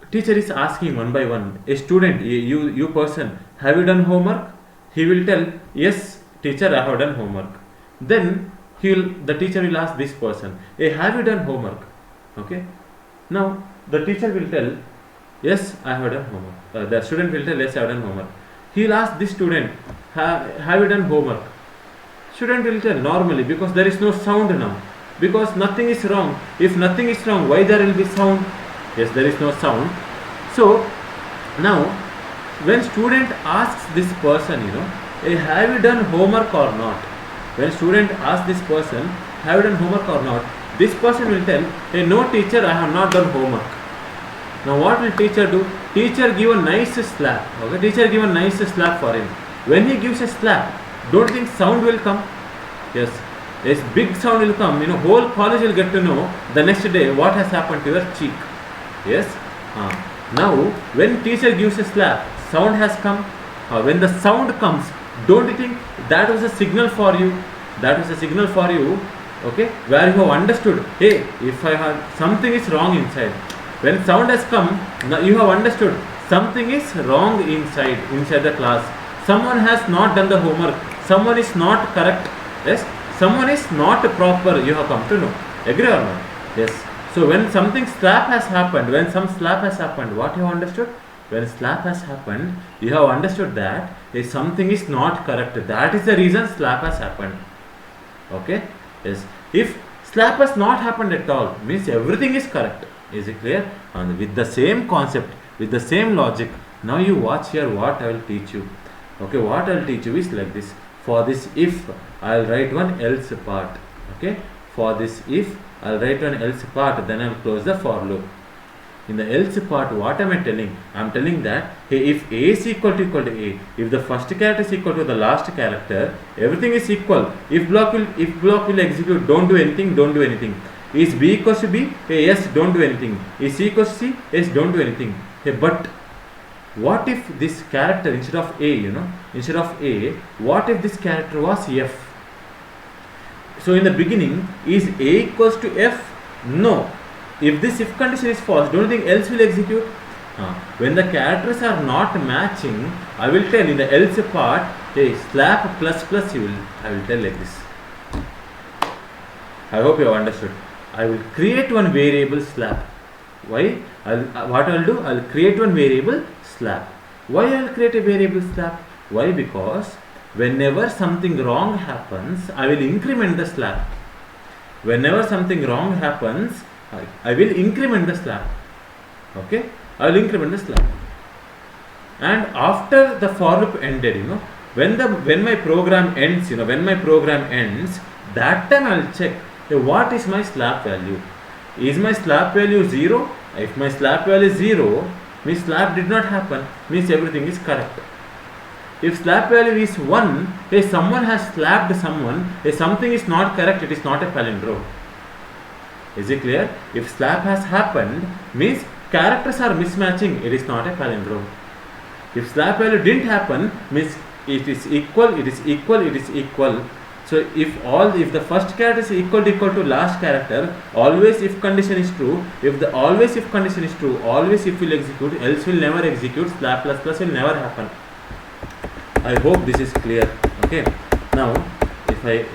teacher is asking one by one. A student, you person, have you done homework? He will tell, yes, teacher, I have done homework. Then the teacher will ask this person, hey, have you done homework? Okay. Now the teacher will tell, yes, I have done homework. The student will tell, yes, I have done homework. He will ask this student, have you done homework? Student will tell normally, because there is no sound now. Because nothing is wrong. If nothing is wrong, why there will be sound? Yes, there is no sound. So now when student asks this person, hey, have you done homework or not? When student asks this person, have you done homework or not? This person will tell, hey, no teacher, I have not done homework. Now what will teacher do? Teacher give a nice slap. Okay, teacher give a nice slap for him. When he gives a slap, don't think sound will come? Yes, big sound will come. Whole college will get to know the next day what has happened to your cheek. Yes. Now when teacher gives a slap, sound has come. When the sound comes, don't you think that was a signal for you? That was a signal for you, okay, where you have understood, hey, if I have something is wrong inside. When sound has come, now you have understood something is wrong inside the class. Someone has not done the homework. Someone is not correct. Yes, someone is not proper. You have come to know. Agree or not? Yes. So when something slap has happened, what you have understood? When slap has happened, you have understood that if something is not correct, that is the reason slap has happened. Okay? Yes. If slap has not happened at all, means everything is correct. Is it clear? And with the same concept, with the same logic, now you watch here what I will teach you. Okay, what I will teach you is like this. For this if, I will write one else part. Okay? For this if, I will write one else part, then I will close the for loop. In the else part, what am I telling? I am telling that, hey, if A is equal to A, if the first character is equal to the last character, everything is equal. If block will execute, don't do anything. Is B equals to B? Hey, yes, don't do anything. Is C equals to C? Yes, don't do anything. Hey, but what if this character instead of A, instead of A, what if this character was F? So in the beginning, is A equals to F? No. If this if condition is false, don't you think else will execute? When the characters are not matching, I will tell in the else part, hey, slap plus plus I will tell like this. I hope you have understood. I will create one variable slap. Why? What I will do? I will create one variable slap. Why I will create a variable slap? Why? Because whenever something wrong happens, I will increment the slap. Whenever something wrong happens, I will increment the slap. Okay? I will increment the slap. And after the for loop ended, when my program ends, that time I will check what is my slap value. Is my slap value 0? If my slap value is 0, means slap did not happen, means everything is correct. If slap value is 1, if someone has slapped someone, if something is not correct, it is not a palindrome. Is it clear? If slap has happened, means characters are mismatching, it is not a palindrome. If slap value didn't happen, means it is equal. So if the first character is equal to last character, always if condition is true. If the always if condition is true, always if will execute, else will never execute, slap plus plus will never happen. I hope this is clear. Okay. Now if I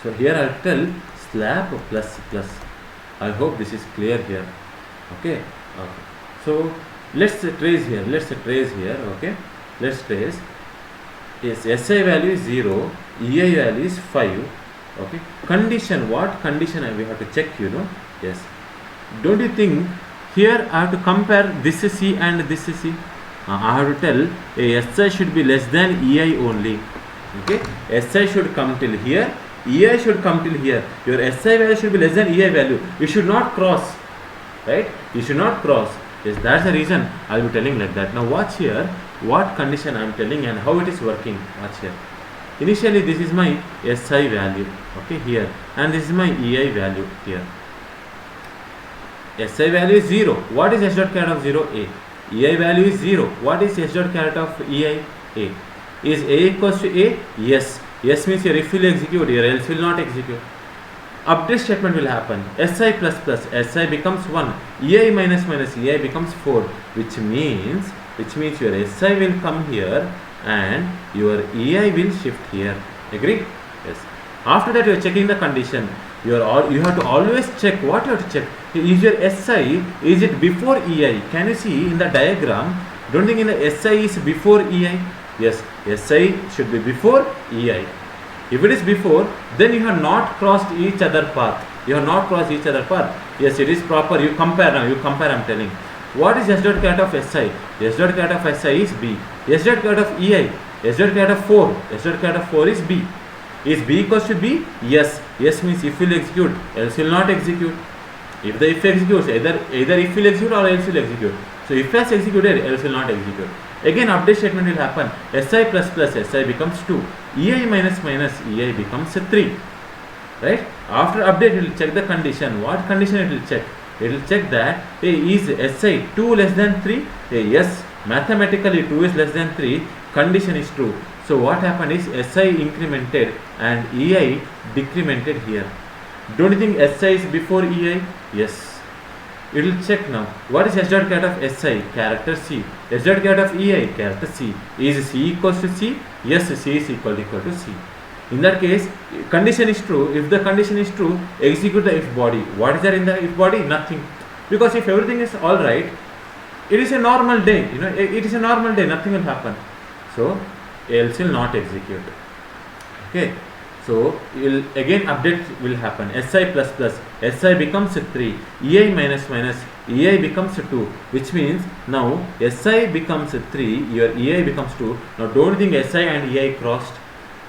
so here I will tell slap plus plus. I hope this is clear here. Okay. So let's trace here. Okay. Let's trace. Yes, SI value is 0, EI value is 5. Okay. Condition, what condition we have to check, Yes. Don't you think here I have to compare this is C and this is C? I have to tell SI should be less than EI only. Okay. SI should come till here, EI should come till here. Your SI value should be less than EI value. You should not cross. Right? You should not cross. Yes, that's the reason I will be telling like that. Now watch here what condition I am telling and how it is working. Watch here. Initially this is my SI value, okay, here, and this is my EI value here. SI value is 0. What is S dot caret of 0? A. EI value is 0. What is S dot caret of EI? A. Is A equals to A? Yes. Yes means your if will execute, your else will not execute. Update statement will happen. SI plus plus, SI becomes 1. EI minus minus, EI becomes 4. Which means your SI will come here and your EI will shift here. Agree? Yes. After that you are checking the condition. You have to always check. What you have to check? Is your SI, is it before EI? Can you see in the diagram? Don't think in the SI is before EI? Yes, SI should be before EI. If it is before, then you have not crossed each other path. Yes, it is proper. You compare now. I am telling. What is S dot caret of SI? S dot caret of SI is B. S dot caret of EI. S dot caret of 4. S dot caret of 4 is B. Is B equals to B? Yes. Yes means if will execute, else will not execute. If the if executes, either if will execute or else will execute. So if has executed, else will not execute. Again update statement will happen. SI plus plus, SI becomes 2. EI minus minus, EI becomes 3. Right? After update it will check the condition. What condition it will check? It will check that is SI 2 less than 3? Yes, mathematically 2 is less than 3. Condition is true. So what happened is SI incremented and EI decremented here. Don't you think SI is before EI? Yes. It will check now. What is S dot caret of SI? Character C. S dot caret of EI? Character C. Is C equals to C? Yes, C is equal to C. In that case, condition is true. If the condition is true, execute the if body. What is there in the if body? Nothing. Because if everything is alright, it is a normal day. It is a normal day. Nothing will happen. So, else will not execute. Okay. So, again update will happen. SI plus plus, SI becomes 3. EI minus minus, EI becomes 2. Which means now SI becomes 3, your EI becomes 2. Now, don't think SI and EI crossed.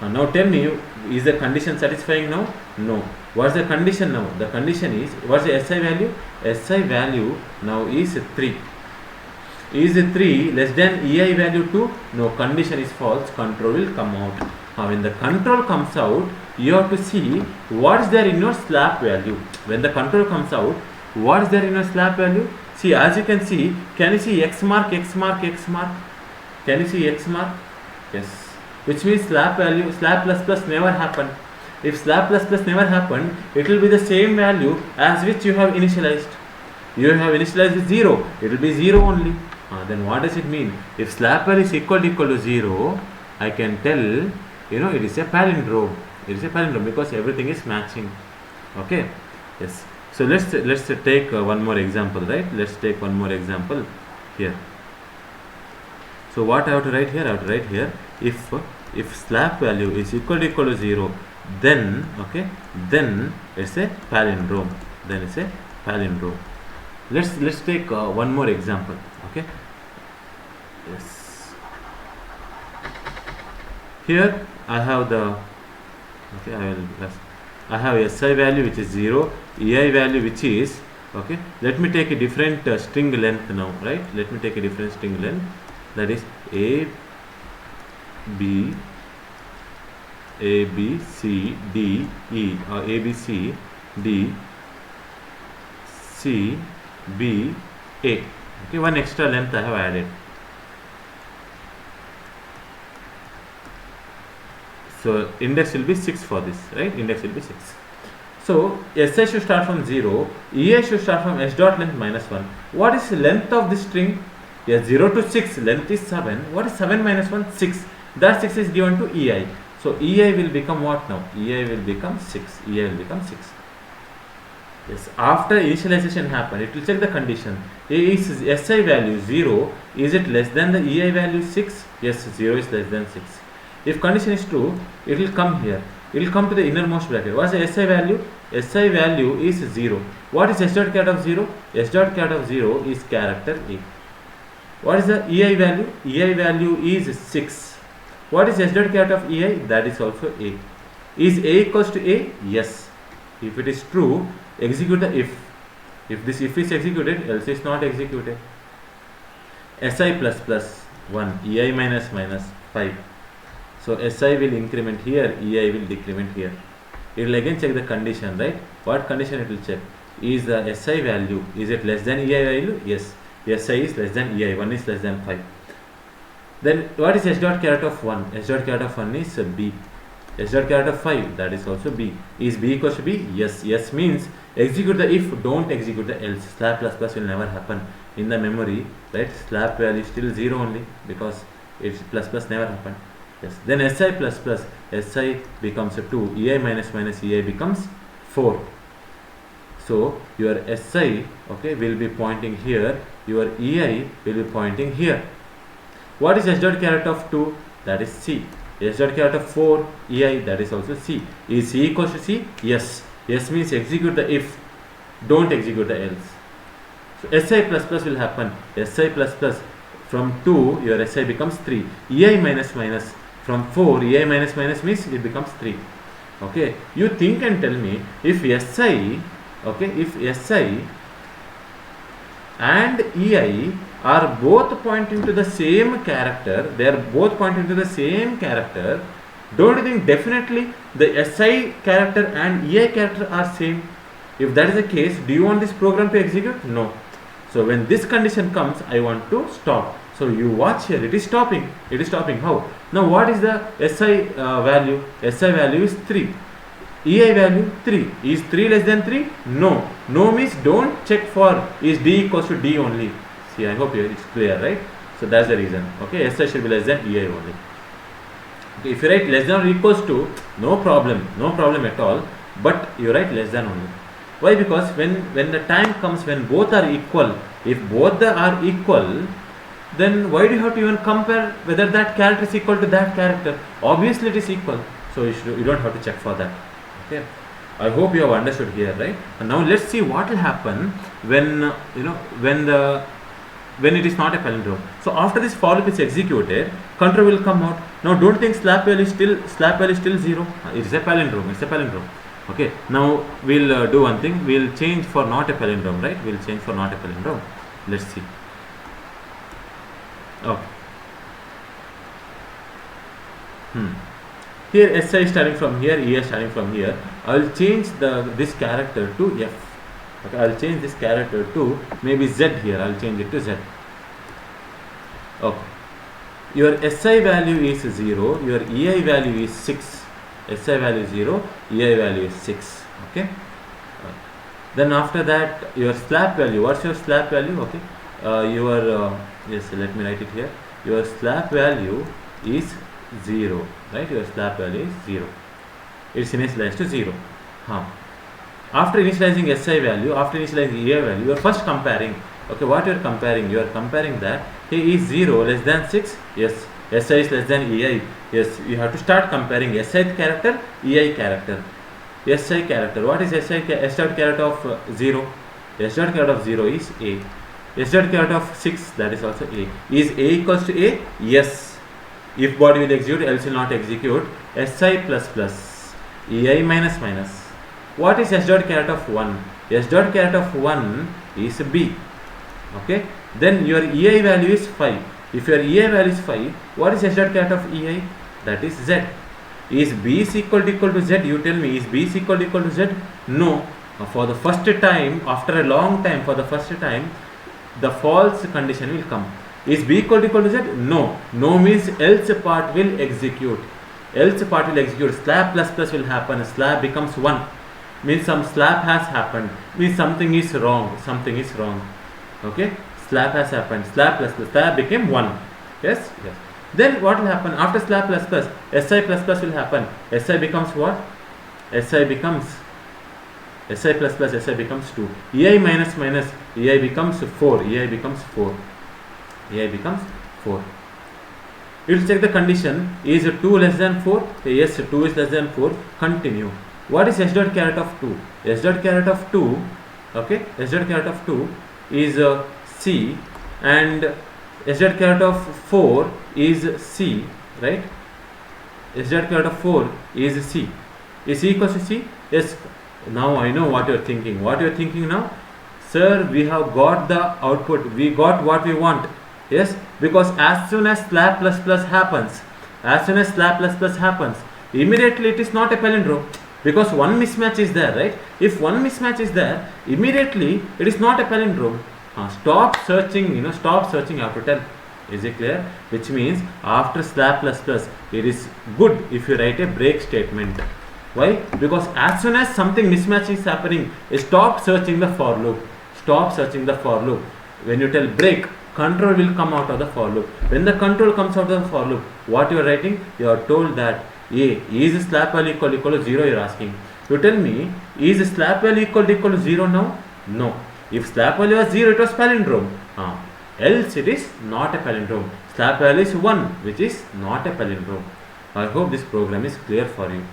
Now tell me, is the condition satisfying now? No. What's the condition now? The condition is, what's the SI value? SI value now is 3. Is 3 less than EI value 2? No, condition is false. Control will come out. When the control comes out, you have to see what is there in your slab value. When the control comes out, what is there in your slab value? See, as you can see, can you see X mark, X mark, X mark? Can you see X mark? Yes. Which means slab value, slab plus plus never happened. If slab plus plus never happened, it will be the same value as which you have initialized. You have initialized with 0, it will be 0 only. Then what does it mean? If slab value is equal to 0, I can tell, it is a palindrome. It is a palindrome because everything is matching. Okay. Yes. So let's take one more example, right? Let's take one more example here. So what I have to write here? I have to write here, if slab value is equal to 0, then then it's a palindrome. Then it's a palindrome. Let's take one more example. Okay. Yes. Here I have the I have SI value which is 0, EI value which is Let me take a different string length now, right? Let me take a different string length, that is A B C D E, or A B C D C B A. Okay, one extra length I have added. So index will be 6 for this, right? Index will be 6. So SI should start from 0, EI should start from S dot length minus 1. What is the length of this string? Yes, 0 to 6, length is 7. What is 7 minus 1? 6. That 6 is given to EI. So EI will become what now? EI will become 6. EI will become 6. Yes, after initialization happen, it will check the condition. Is SI value 0, is it less than the EI value 6? Yes, 0 is less than 6. If condition is true, it will come here. It will come to the innermost bracket. What is the SI value? SI value is 0. What is S dot cat of 0? S dot cat of 0 is character A. What is the EI value? EI value is 6. What is S dot cat of EI? That is also A. Is A equals to A? Yes. If it is true, execute the if. If this if is executed, else is not executed. SI plus plus 1, EI minus minus 5. So SI will increment here, EI will decrement here. It will again check the condition, right? What condition it will check? Is the SI value, is it less than EI value? Yes. SI is less than EI, 1 is less than 5. Then what is S dot caret of 1? S dot caret of 1 is B. S dot caret of 5, that is also B. Is B equals to B? Yes. Yes means execute the if, don't execute the else. Slab plus plus will never happen in the memory, right? Slab value is still 0 only because it's plus plus never happened. Yes. Then SI plus plus, SI becomes a 2, EI minus minus EI becomes 4. So your SI will be pointing here, your EI will be pointing here. What is S dot caret of 2? That is C. S dot caret of 4, EI, that is also C. Is C equals to C? Yes. Yes means execute the if, don't execute the else. So SI plus plus will happen. SI plus plus, from 2 your SI becomes 3. EI minus minus, from 4 EI minus minus means it becomes 3. Okay, you think and tell me, if SI and EI are both pointing to the same character, they are both pointing to the same character, don't you think definitely the SI character and EI character are same? If that is the case, do you want this program to execute? No. So when this condition comes, I want to stop. So you watch here, it is stopping. It is stopping. How? Now what is the SI value? SI value is 3. EI value 3. Is 3 less than 3? No. No means don't check for is D equals to D only. See, I hope it's clear, right? So that's the reason. Okay, SI should be less than EI only. Okay, if you write less than or equals to, no problem at all. But you write less than only. Why? Because when the time comes when both are equal, if both are equal, then why do you have to even compare whether that character is equal to that character? Obviously it is equal, so you don't have to check for that. Okay, I hope you have understood here, right? And now let's see what will happen when when it is not a palindrome. So after this for loop is executed, control will come out. Now don't think slab value is still 0. It is a palindrome. It's a palindrome. Okay, now we'll do one thing. We'll change for not a palindrome, right? We'll change for not a palindrome. Let's see. Okay. Here SI is starting from here, EI starting from here. I will change this character to F. Okay, I will change this character to maybe Z here. I will change it to Z. Okay. Your SI value is 0, your EI value is 6. SI value is 0, EI value is 6. Okay. Then after that, your slab value. What's your slab value? Okay. Yes, let me write it here. Your slab value is 0, right? Your slab value is 0. It's initialized to 0. After initializing SI value, after initializing EI value, you are first comparing. Okay, what you are comparing? You are comparing that he is 0 less than 6. Yes. SI is less than EI. Yes. You have to start comparing SI character, EI character. SI character. What is SI? S dot character of 0. S dot character of 0 is A. S dot character of 6, that is also A. Is A equals to A? Yes. If body will execute, else will not execute. SI plus plus, EI minus minus. What is S dot character of 1? S dot character of 1 is B. Okay. Then your EI value is 5. If your EI value is 5, what is S dot character of EI? That is Z. Is B is equal to Z? You tell me, is B is equal to Z? No. For the first time, after a long time, for the first time, the false condition will come. Is B equal to Z? No. No means else part will execute. Else part will execute. Slab plus plus will happen. Slab becomes 1. Means some slab has happened. Means something is wrong. Something is wrong. Okay. Slab has happened. Slab plus plus. Slab became 1. Yes. Yes. Then what will happen after slab plus plus? SI plus plus will happen. SI becomes what? SI becomes SI plus plus. SI becomes 2. EI minus minus. EI becomes 4. EI becomes 4. EI becomes 4. You will check the condition. Is 2 less than 4? Yes, 2 is less than 4. Continue. What is S dot character of 2? S dot character of 2. Okay. S dot character of 2 is C, and S dot character of 4 is C, right? S dot character of 4 is C. Is C equals to C? Yes. Now I know what you are thinking. What you are thinking now? Sir, we have got the output. We got what we want. Yes, because as soon as slab plus plus happens, immediately it is not a palindrome, because one mismatch is there, right? If one mismatch is there, immediately it is not a palindrome. Stop searching, stop searching, you have to tell. Is it clear? Which means after slab plus plus, it is good if you write a break statement. Why? Because as soon as something mismatch is happening, stop searching the for loop. Stop searching the for loop. When you tell break, control will come out of the for loop. When the control comes out of the for loop, what you are writing? You are told that A is slab value equal to 0. You are asking. You tell me, is slab value equal to 0 now? No. If slab value was 0, it was palindrome. Else it is not a palindrome. Slab value is 1, which is not a palindrome. I hope this program is clear for you.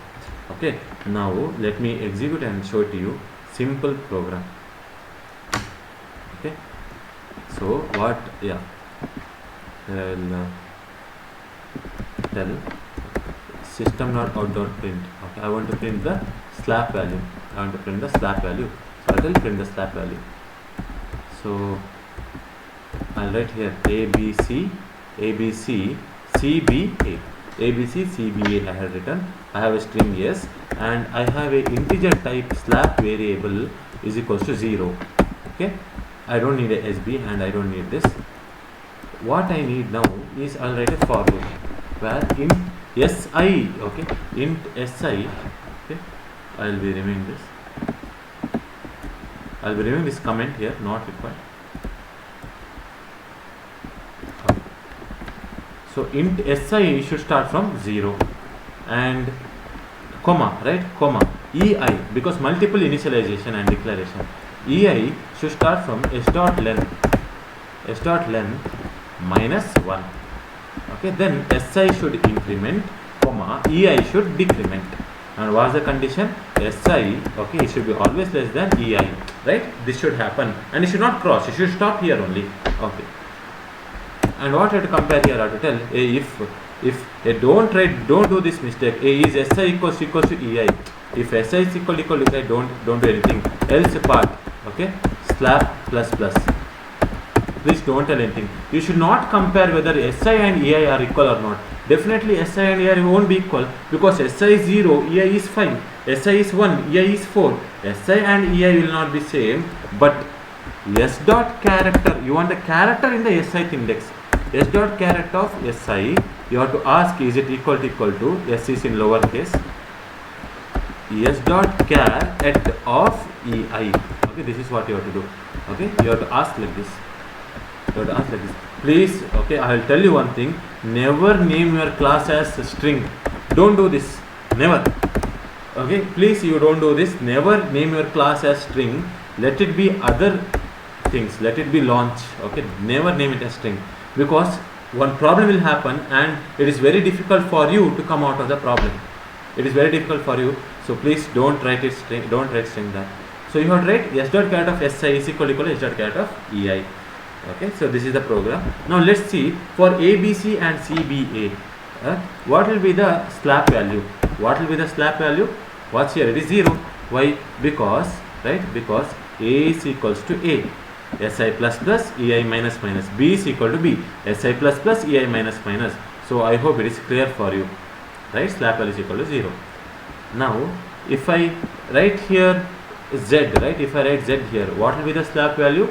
Okay. Now let me execute and show it to you. Simple program. Okay. So what? Yeah. I'll tell system.out.print. Okay. I want to print the slab value. So I will print the slab value. So I'll write here ABC, CBA. ABC, CBA I have written. I have a string yes, and I have a integer type slab variable is equals to 0. Okay. I don't need a SB and I don't need this. What I need now is I'll write a for loop where int SI, okay, int SI, okay, I'll be removing this. I'll be removing this comment here, not required. Okay. So int SI should start from 0 and comma, right? Comma EI, because multiple initialization and declaration. EI should start from s dot length minus 1. Okay, then SI should increment, comma EI should decrement. And what's the condition? SI, okay, it should be always less than EI, right? This should happen, and it should not cross. It should stop here only. Okay. And what I have to compare here? I have to tell if don't do this mistake. Is SI equals to EI. If SI is equal to EI, don't do anything. Else part, okay, slab plus plus. Please don't tell anything. You should not compare whether SI and EI are equal or not. Definitely SI and EI won't be equal, because SI is 0, EI is 5, SI is 1, EI is 4. SI and EI will not be same, but S dot character, you want the character in the SIth index. S dot character of SI, you have to ask, is it equal to S is in lowercase, S dot char at of EI. Okay, this is what you have to do. Okay, you have to ask like this. You have to ask like this. Please, okay, I will tell you one thing. Never name your class as string. Don't do this. Never. Okay, please, you don't do this. Never name your class as string. Let it be other things. Let it be launch. Okay, never name it as string, because one problem will happen and it is very difficult for you to come out of the problem. It is very difficult for you. So please don't write it string. Don't write string that. So you have to write S dot character of SI is equal to S dot character of EI. Okay, so this is the program. Now let's see for ABC and CBA. What will be the slab value? What will be the slab value? What's here? It is 0. Why? Because, right? Because A is equals to A. SI plus plus, EI minus minus. B is equal to B. SI plus plus, EI minus minus. So I hope it is clear for you. Right? Slab value is equal to 0. Now, if I write here Z, right? If I write Z here, what will be the slab value?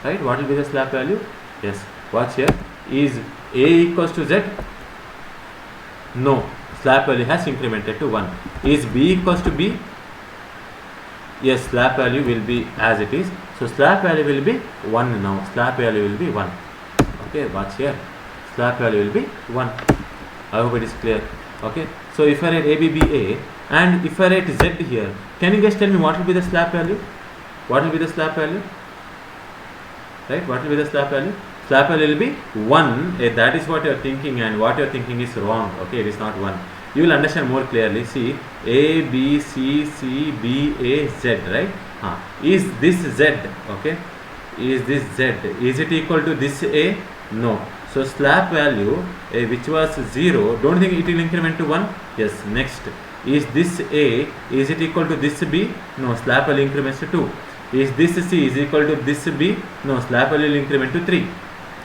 Right? What will be the slab value? Yes. Watch here. Is A equals to Z? No. Slab value has incremented to 1. Is B equals to B? Yes. Slab value will be as it is. So slab value will be 1 now. Slab value will be 1. Okay. Watch here. Slab value will be 1. I hope it is clear. Okay. So if I write ABBA and if I write Z here, can you guys tell me what will be the slab value? What will be the slab value? Right? What will be the slab value? Slab value will be 1. That is what you are thinking, and what you are thinking is wrong. Okay, it is not 1. You will understand more clearly. See, A, B, C, C, B, A, Z, right? Is this Z? Okay. Is this Z? Is it equal to this A? No. So slab value, which was 0, don't think it will increment to 1? Yes. Next. Is this A? Is it equal to this B? No. Slab value increments to 2. Is this C is equal to this B? No, slab value will increment to 3.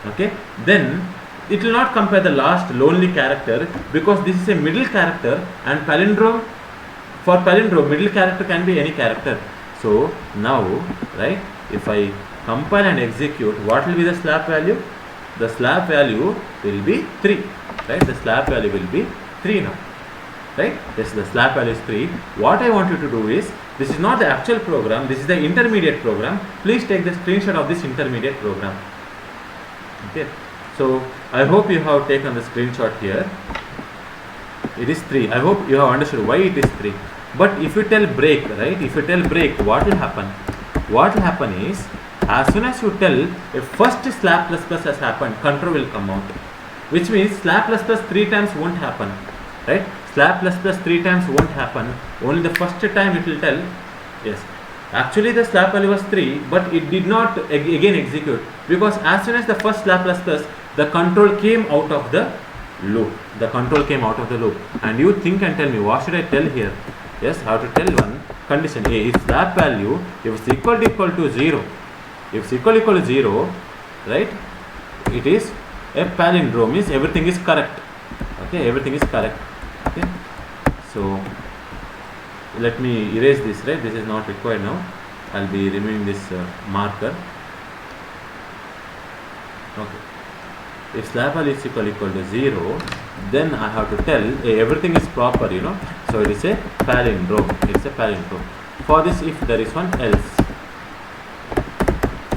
Okay, then it will not compare the last lonely character, because this is a middle character, and palindrome, for palindrome middle character can be any character. So now, right, if I compile and execute, what will be the slab value? The slab value will be 3. Right, the slab value will be 3 now. Right, yes, the slab value is 3. What I want you to do is, this is not the actual program, this is the intermediate program. Please take the screenshot of this intermediate program. Okay, so I hope you have taken the screenshot here. It is 3. I hope you have understood why it is 3. But if you tell break, right, if you tell break, what will happen? What will happen is, as soon as you tell if first slab plus plus has happened, control will come out, which means slab plus plus 3 times won't happen. Right? Slab plus plus 3 times won't happen. Only the first time it will tell, yes, actually the slab value was 3, but it did not again execute, because as soon as the first slab plus plus, the control came out of the loop. The control came out of the loop. And you think and tell me, what should I tell here? Yes, how to tell one condition A. If slab value, if it's equal to 0, if it's equal to 0, right, it is a palindrome, means everything is correct. Okay, everything is correct. Okay, so let me erase this, right? This is not required now. I'll be removing this marker. Okay, if slab value is equal to 0, then I have to tell everything is proper, you know. So it is a palindrome. It's a palindrome. For this, if there is one else,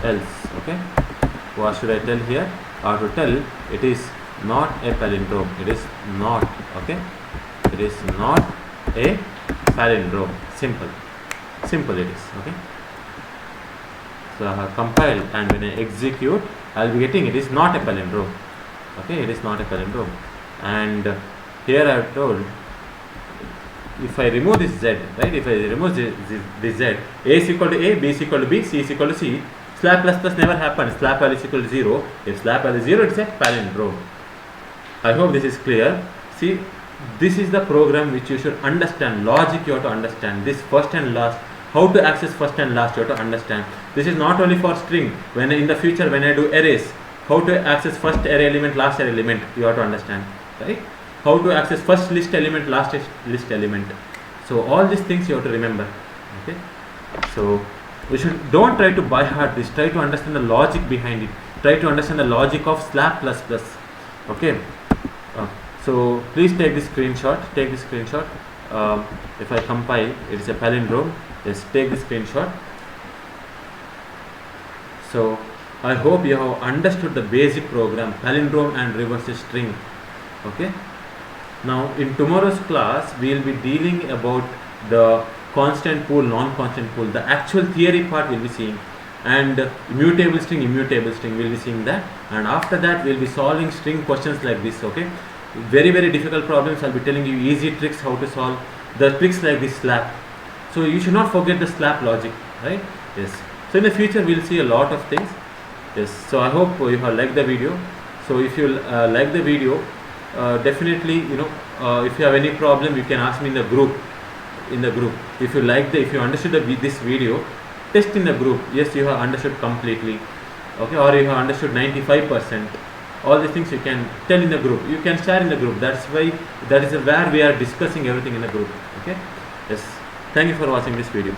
okay, what should I tell here? I have to tell it is not a palindrome. It is not, okay. It is not a palindrome. Simple it is. Okay, so I have compiled, and when I execute, I will be getting it is not a palindrome. Okay, it is not a palindrome. And here I have told, if I remove this Z, right, if I remove this Z, A is equal to A, B is equal to B, C is equal to C, slab plus plus never happens. Slab value is equal to 0. If slab value is 0, it is a palindrome. I hope this is clear. See, this is the program which you should understand. Logic you have to understand. This first and last, how to access first and last, you have to understand. This is not only for string. When in the future, when I do arrays, how to access first array element, last array element, you have to understand, right? how to access first list element, last list element. So all these things you have to remember. Okay, so we don't try to by heart this, try to understand the logic behind it, try to understand the logic of slab plus plus. Okay, so please take this screenshot, if I compile, it is a palindrome. Yes, take the screenshot. So I hope you have understood the basic program, palindrome and reverse string. Okay, now in tomorrow's class we will be dealing about the constant pool, non-constant pool. The actual theory part we will be seeing, and immutable string we will be seeing that, and after that we will be solving string questions like this. Okay, very difficult problems I will be telling you easy tricks how to solve the tricks like this slab. So you should not forget the slab logic, right? Yes, so in the future we will see a lot of things. Yes, so I hope you have liked the video. So if you like the video, definitely, you know, if you have any problem you can ask me in the group. If you understood this video, test in the group. Yes, you have understood completely, okay, or you have understood 95%. All these things you can tell in the group, you can share in the group. That is where we are discussing everything in the group. Okay, yes, thank you for watching this video.